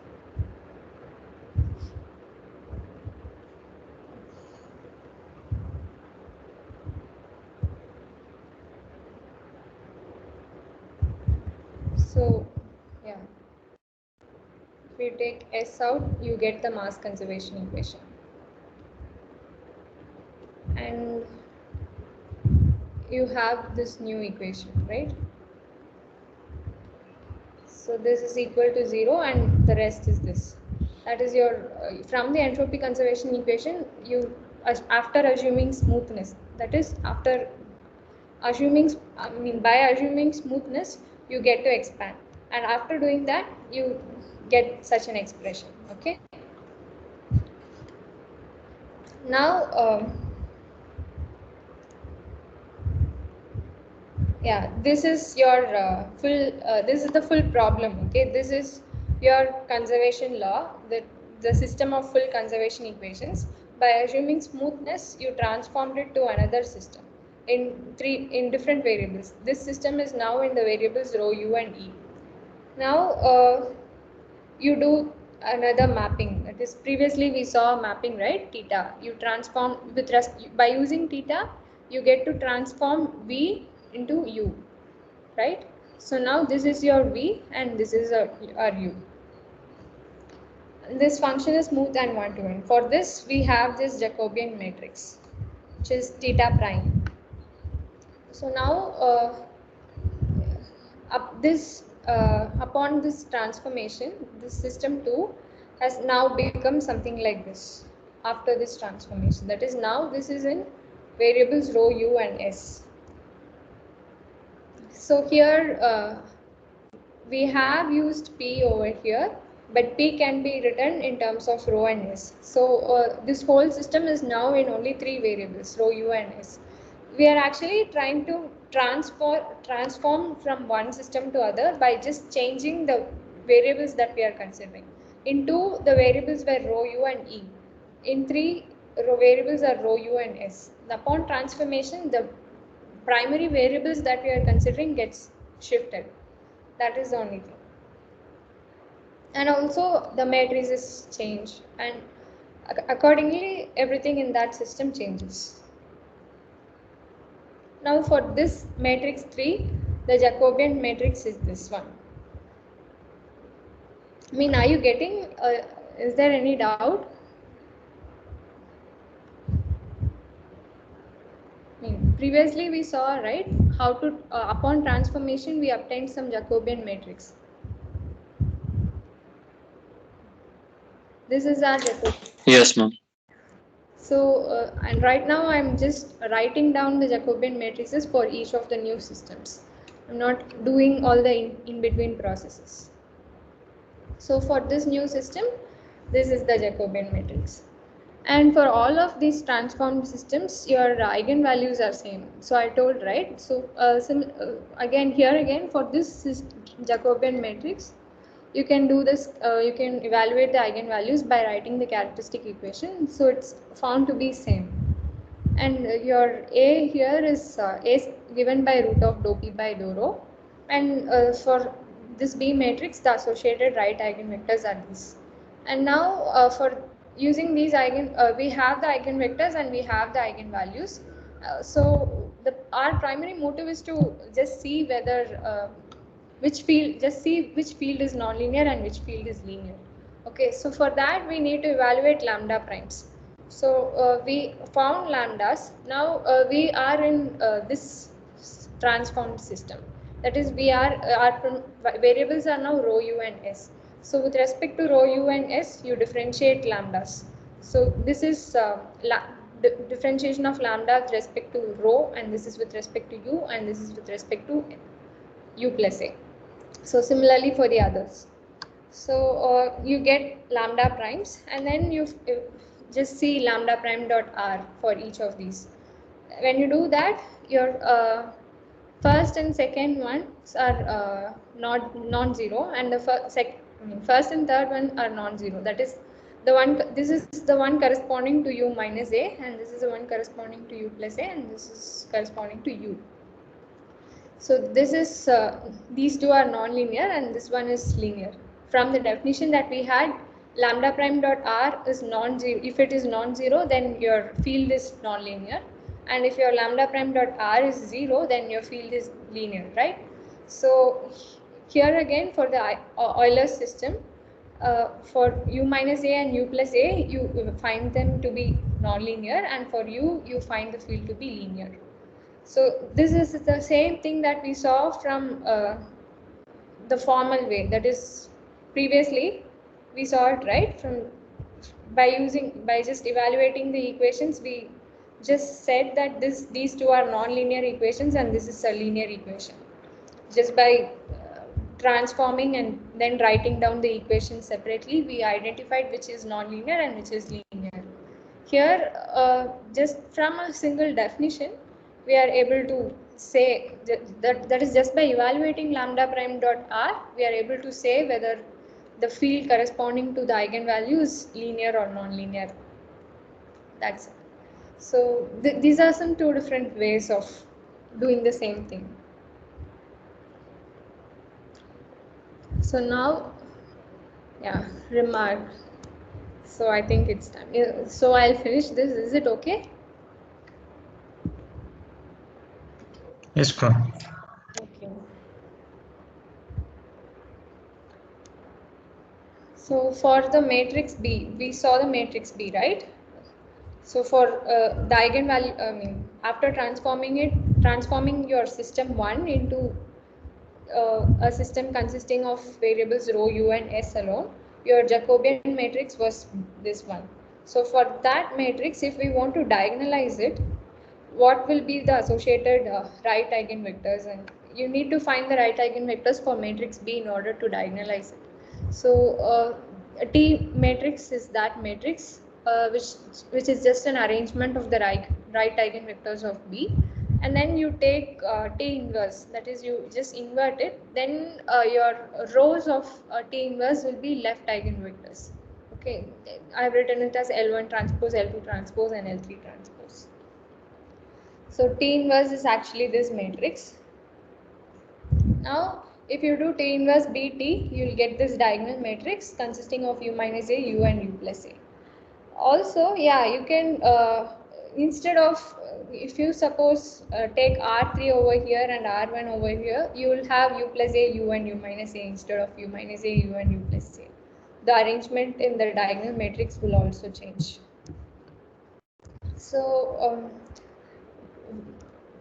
[SPEAKER 1] so yeah. If you take S out, you get the mass conservation equation. And you have this new equation, right? So this is equal to 0 and the rest is this. That is your, from the entropy conservation equation, you, after assuming smoothness, that is after assuming, by assuming smoothness, you get to expand. And after doing that, you get such an expression, okay? Now, yeah, this is your this is the full problem, okay? This is your conservation law, that the system of full conservation equations. By assuming smoothness, you transformed it to another system in different variables. This system is now in the variables rho, u and e. Now you do another mapping. That is, previously we saw mapping, right? Theta. You transform with by using theta, you get to transform V into U, right? So now this is your V and this is our U. This function is smooth and one-to-one. For this, we have this Jacobian matrix, which is theta prime. So now, upon this transformation, this system 2 has now become something like this. After this transformation, that is, now this is in variables rho, u, and s. So here we have used p over here, but p can be written in terms of rho and s. So this whole system is now in only 3 variables, rho, u, and s. We are actually trying to transform from one system to other by just changing the variables that we are considering. In 2, the variables were rho, u, and e. In 3, variables are rho, u, and s. Upon transformation, the primary variables that we are considering gets shifted. That is the only thing. And also the matrices change, and accordingly everything in that system changes. Now for this matrix 3, the Jacobian matrix is this one. I mean, are you getting, is there any doubt? I mean, previously we saw, right, how to, upon transformation we obtained some Jacobian matrix. This is our Jacobian.
[SPEAKER 3] Yes, ma'am.
[SPEAKER 1] So, and right now I'm just writing down the Jacobian matrices for each of the new systems. I'm not doing all the in-between processes. So for this new system, this is the Jacobian matrix. And for all of these transformed systems, your eigenvalues are same. So I told, right? So again for this Jacobian matrix, you can do this, you can evaluate the eigenvalues by writing the characteristic equation. So it's found to be same. And your A here is A is given by root of dou p by dou rho. And for this B matrix, the associated right eigenvectors are these. And now for using these we have the eigenvectors and we have the eigenvalues. So our primary motive is to just see whether which field is nonlinear and which field is linear. Okay, so for that we need to evaluate lambda primes. So we found lambdas. Now we are in this transformed system. That is, our variables are now rho, u, and s. So with respect to rho, u, and s, you differentiate lambdas. So this is differentiation of lambda with respect to rho, and this is with respect to u, and this is with respect to u plus a. So similarly for the others. So you get lambda primes, and then you just see lambda prime dot r for each of these. When you do that, your first and second ones are not non-zero, and the first and third one are non-zero. That is the one. This is the one corresponding to u minus a, and this is the one corresponding to u plus a, and this is corresponding to u. So this is these two are non-linear, and this one is linear. From the definition that we had, lambda prime dot r is non-zero. If it is non-zero, then your field is non-linear, and if your lambda prime dot r is 0, then your field is linear, right? So here again for the Euler system, for u minus a and u plus a, you find them to be non-linear, and for u, you find the field to be linear. So this is the same thing that we saw from the formal way. That is, previously we saw it, right, from by just evaluating the equations, we just said that these two are non-linear equations and this is a linear equation. Just by transforming and then writing down the equations separately, we identified which is non-linear and which is linear. Here, just from a single definition, we are able to say that is just by evaluating lambda prime dot r, we are able to say whether the field corresponding to the eigenvalue is linear or non-linear. That's it. So these are some two different ways of doing the same thing. So now, Yeah, remark. So I think it's time. So I'll finish this. Is it okay?
[SPEAKER 4] Yes, bro.
[SPEAKER 1] Okay. So for the matrix B, we saw the matrix B, right? So for the eigenvalue, after transforming your system 1 into a system consisting of variables rho, u and s alone, your Jacobian matrix was this one. So for that matrix, if we want to diagonalize it, what will be the associated right eigenvectors, and you need to find the right eigenvectors for matrix B in order to diagonalize it. So a T matrix is that matrix which is just an arrangement of the right eigenvectors of B, and then you take T inverse, that is you just invert it, then your rows of T inverse will be left eigenvectors. Okay, I've written it as L1 transpose, L2 transpose and L3 transpose. So T inverse is actually this matrix. Now, if you do T inverse BT, you will get this diagonal matrix consisting of U minus A, U and U plus A. Also, yeah, you can, instead of, if you suppose take R3 over here and R1 over here, you will have U plus A, U and U minus A instead of U minus A, U and U plus A. The arrangement in the diagonal matrix will also change. So,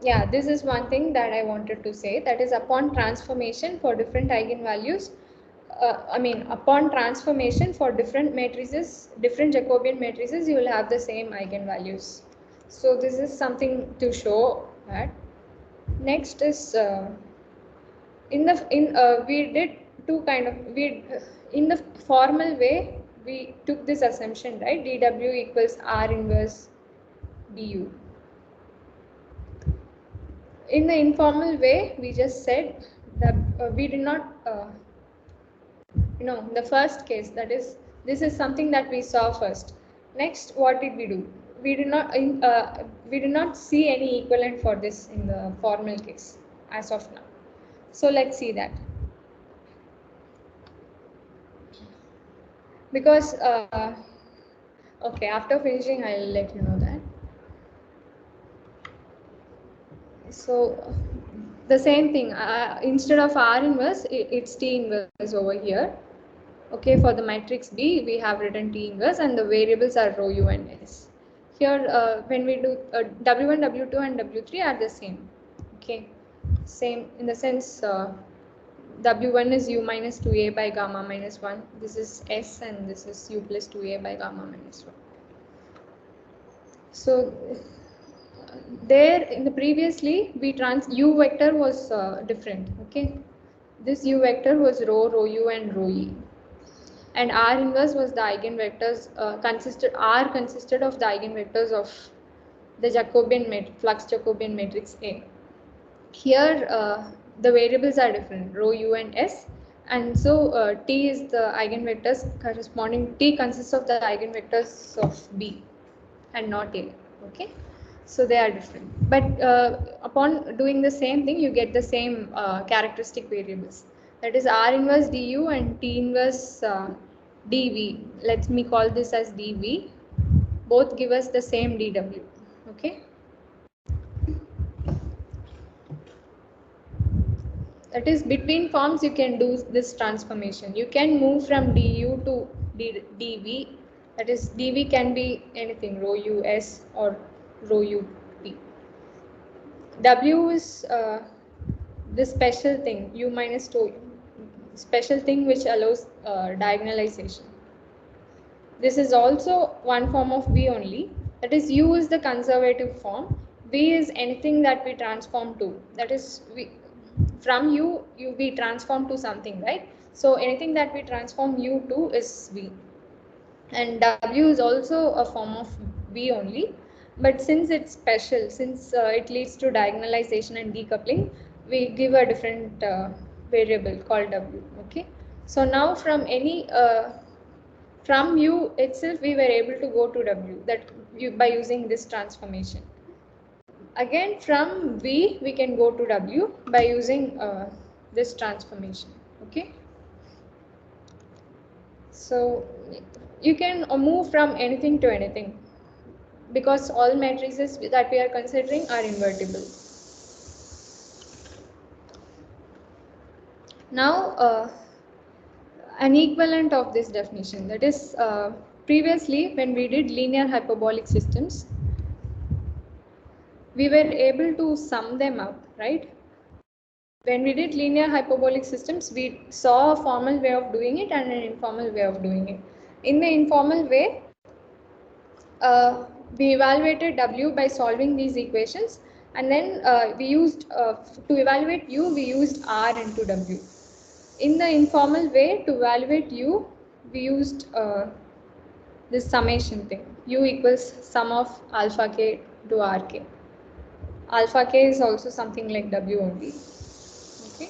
[SPEAKER 1] yeah, this is one thing that I wanted to say, that is upon transformation for different eigenvalues, upon transformation for different matrices, different Jacobian matrices, you will have the same eigenvalues. So this is something to show that. Next is we did two kind of, in the formal way we took this assumption, right? dW equals R inverse du. In the informal way, we just said that we did not, the first case, that is, this is something that we saw first. Next, what did we do? We did not see any equivalent for this in the formal case as of now. So let's see that. Because, okay, after finishing, I'll let you know that. So the same thing, instead of R inverse, it's T inverse over here. Okay, for the matrix B, we have written T inverse and the variables are rho, U and S. Here, when we do W1, W2 and W3 are the same. Okay, same in the sense W1 is U minus 2A by gamma minus 1. This is S and this is U plus 2A by gamma minus 1. So there in the previously U vector was different. Okay, this U vector was rho, U and rho E. And R inverse was the eigenvectors R consisted of the eigenvectors of the flux Jacobian matrix A. Here the variables are different, rho, U and S, and so T is the eigenvectors corresponding, T consists of the eigenvectors of B and not A. Okay, so they are different, but upon doing the same thing you get the same characteristic variables, that is R inverse du and T inverse dV. Let me call this as dV. Both give us the same dW. Okay, that is, between forms you can do this transformation. You can move from du to dV, that is dV can be anything, rho us or rho ut. W is this special thing, U minus 2, special thing which allows diagonalization. This is also one form of V only, that is U is the conservative form, V is anything that we transform to, that is from U we transform to something, right? So anything that we transform U to is V. And W is also a form of V only, but since it's special, since it leads to diagonalization and decoupling, we give a different variable called W. Okay, so now from from U itself we were able to go to W, by using this transformation. Again from V we can go to W by using this transformation. Okay, So you can move from anything to anything because all matrices that we are considering are invertible. Now an equivalent of this definition, that is previously when we did linear hyperbolic systems, we were able to sum them up, right? When we did linear hyperbolic systems, we saw a formal way of doing it and an informal way of doing it. In the informal way, we evaluated W by solving these equations, and then we used, to evaluate U, we used R into W. In the informal way, to evaluate U, we used this summation thing. U equals sum of alpha k to Rk. Alpha k is also something like W only. Okay.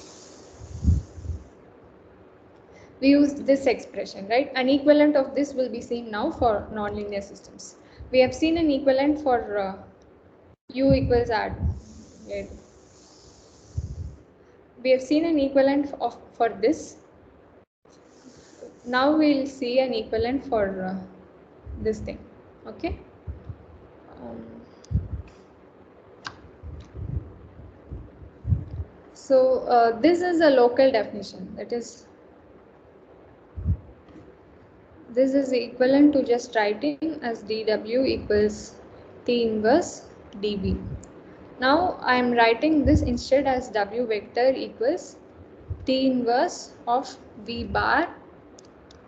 [SPEAKER 1] We used this expression, right? An equivalent of this will be seen now for nonlinear systems. We have seen an equivalent for U equals R. We have seen an equivalent for this. Now we'll see an equivalent for this thing. Okay. So this is a local definition. That is, this is equivalent to just writing as dW equals T inverse dV. Now I am writing this instead as W vector equals T inverse of V bar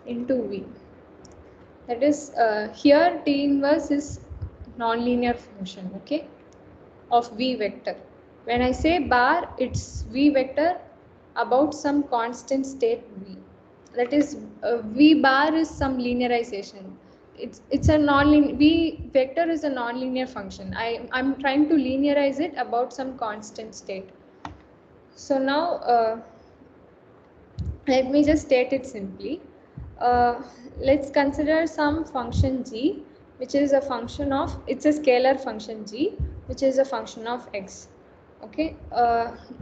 [SPEAKER 1] into V. That is, here T inverse is nonlinear function, okay, of V vector. When I say bar, it's V vector about some constant state V. That is, V bar is some linearization. It's a nonlinear, V vector is a nonlinear function. I'm trying to linearize it about some constant state. So now let me just state it simply. Let's consider some function g, which is a function of, it's a scalar function g, which is a function of x. Okay,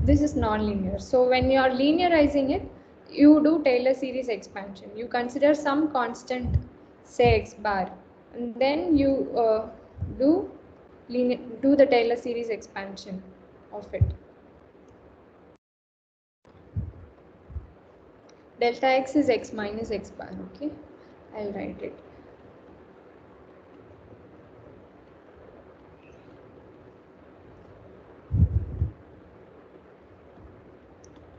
[SPEAKER 1] this is nonlinear. So when you are linearizing it, you do Taylor series expansion. You consider some constant, say x bar, and then you do the Taylor series expansion of it. Delta x is x minus x bar. Okay, I'll write it.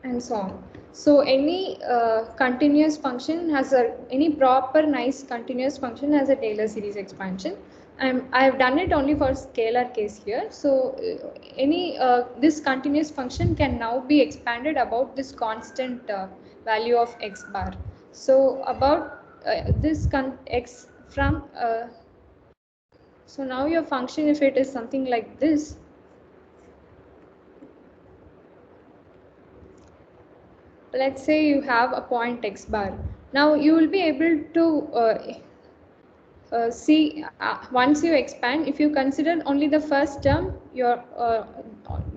[SPEAKER 1] And so on. So any continuous function has any proper nice continuous function has a Taylor series expansion. I have done it only for scalar case here. So any this continuous function can now be expanded about this constant value of x bar. So about this x from so now your function, if it is something like this, let's say you have a point x bar. Now you will be able to see once you expand, if you consider only the first term, your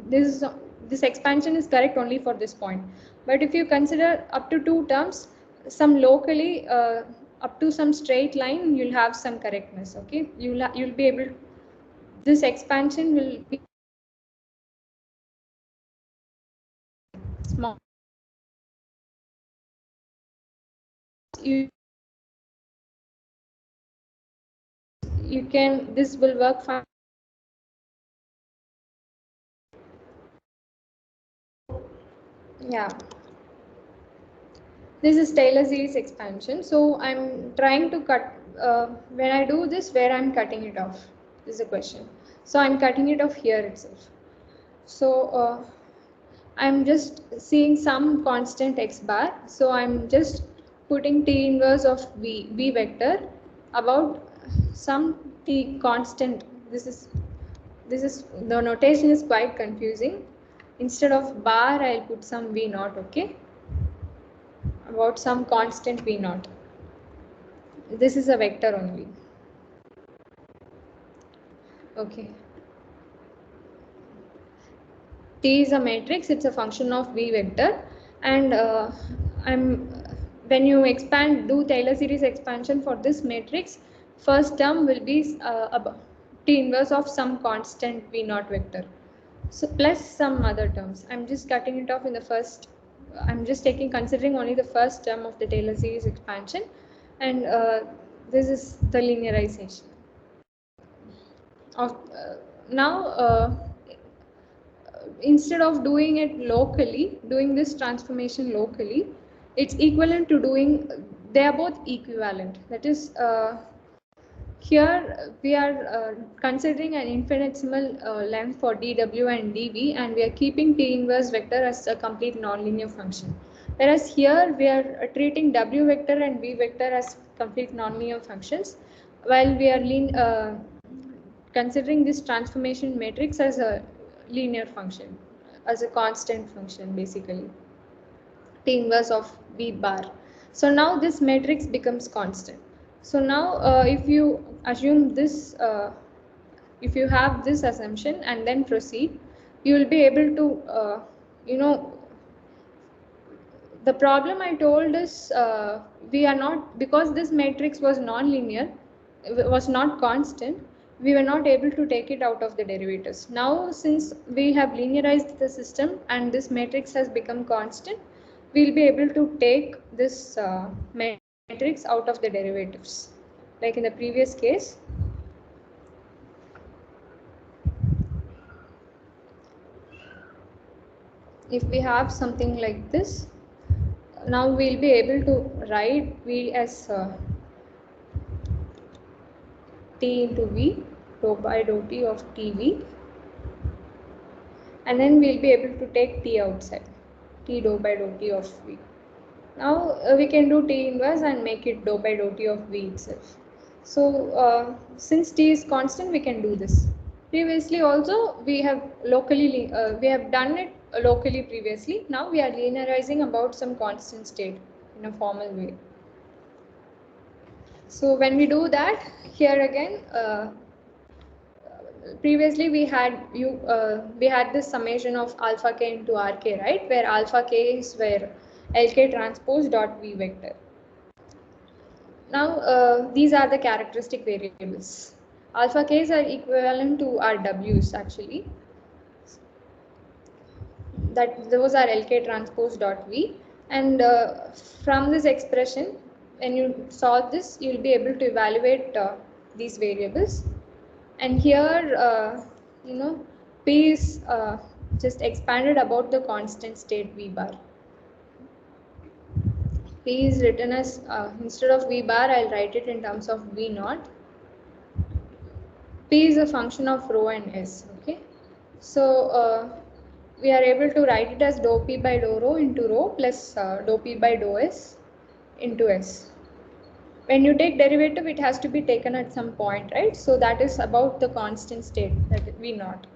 [SPEAKER 1] this expansion is correct only for this point. But if you consider up to 2 terms, some locally up to some straight line, you'll have some correctness. Okay, you'll be able. This expansion will be small. You can, this will work fine. Yeah, this is Taylor series expansion. So I'm trying to cut, when I do this, where I'm cutting it off is a question. So I'm cutting it off here itself. So I'm just seeing some constant x bar. So I'm just putting T inverse of V vector about some T constant. This is the notation is quite confusing. Instead of bar, I'll put some V naught. Okay, about some constant V naught. This is a vector only. Okay. T is a matrix. It's a function of V vector, and when you do Taylor series expansion for this matrix, first term will be T inverse of some constant V naught vector. So plus some other terms. I'm just cutting it off in the first. I'm just considering only the first term of the Taylor series expansion, and this is the linearization of now. Instead of doing it locally, doing this transformation locally, it's equivalent to doing. They are both equivalent. That is. Here we are considering an infinitesimal length for dw and dv, and we are keeping T inverse vector as a complete nonlinear function. Whereas here we are treating w vector and v vector as complete nonlinear functions, while we are considering this transformation matrix as a linear function, as a constant function basically, T inverse of v bar. So now this matrix becomes constant. So now if you assume this, if you have this assumption and then proceed, you will be able to, the problem I told is we are not, because this matrix was non-linear, was not constant, we were not able to take it out of the derivatives. Now since we have linearized the system and this matrix has become constant, we will be able to take this matrix out of the derivatives, like in the previous case. If we have something like this, now we'll be able to write V as T into V, dou by dou T of TV, and then we'll be able to take T outside, T dou by dou T of V. Now we can do T inverse and make it dou by dou T of V itself. So since T is constant, we can do this. Previously also we have locally we have done it locally previously. Now we are linearizing about some constant state in a formal way. So when we do that, here again, previously we had this summation of alpha k into rk, right, where alpha k is where lk transpose dot v vector. Now these are the characteristic variables. Alpha k's are equivalent to our w's actually. That those are lk transpose dot v, and from this expression, when you solve this, you will be able to evaluate these variables. And here, P is just expanded about the constant state V bar. P is written as, instead of V bar, I'll write it in terms of V naught. P is a function of rho and S, okay? So we are able to write it as dou P by dou rho into rho plus dou P by dou S into S. When you take derivative, it has to be taken at some point, right? So that is about the constant state, that V naught.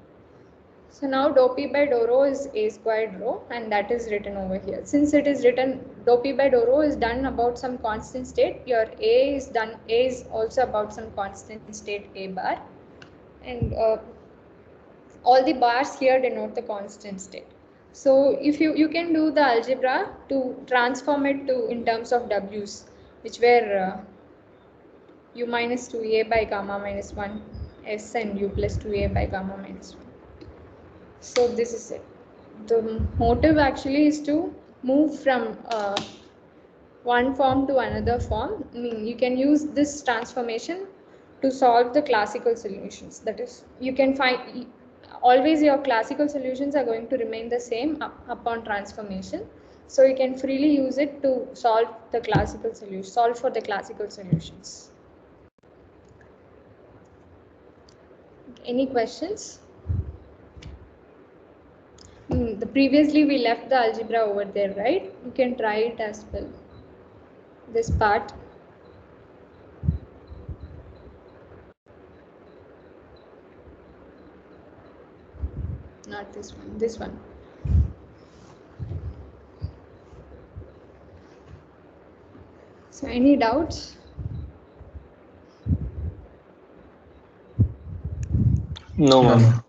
[SPEAKER 1] So now dou P by dou rho is A squared rho, and that is written over here. Since it is written dou P by dou rho is done about some constant state, your A is also about some constant state A bar, and all the bars here denote the constant state. So if you can do the algebra to transform it to in terms of W's, which were u minus 2a by gamma minus 1 s and u plus 2a by gamma minus 1. So this is it. The motive actually is to move from one form to another form. I mean, you can use this transformation to solve the classical solutions. That is, you can find always your classical solutions are going to remain the same upon transformation. So you can freely use it to solve the classical solution, solve for the classical solutions. Any questions? Previously we left the algebra over there, right? You can try it as well. This part. Not this one, this one. So any doubts?
[SPEAKER 3] No, ma'am.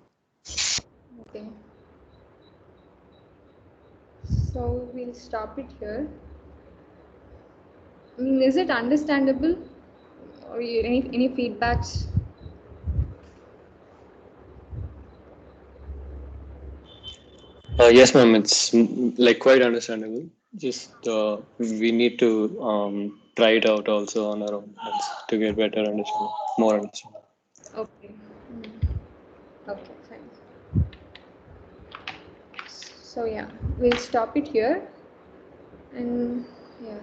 [SPEAKER 1] Okay. So we'll stop it here. Is it understandable? Or any feedbacks?
[SPEAKER 3] Yes, ma'am. It's like quite understandable. Just we need to try it out also on our own to get better understanding, more understanding.
[SPEAKER 1] Okay. Okay, fine. So yeah, we'll stop it here. And yeah.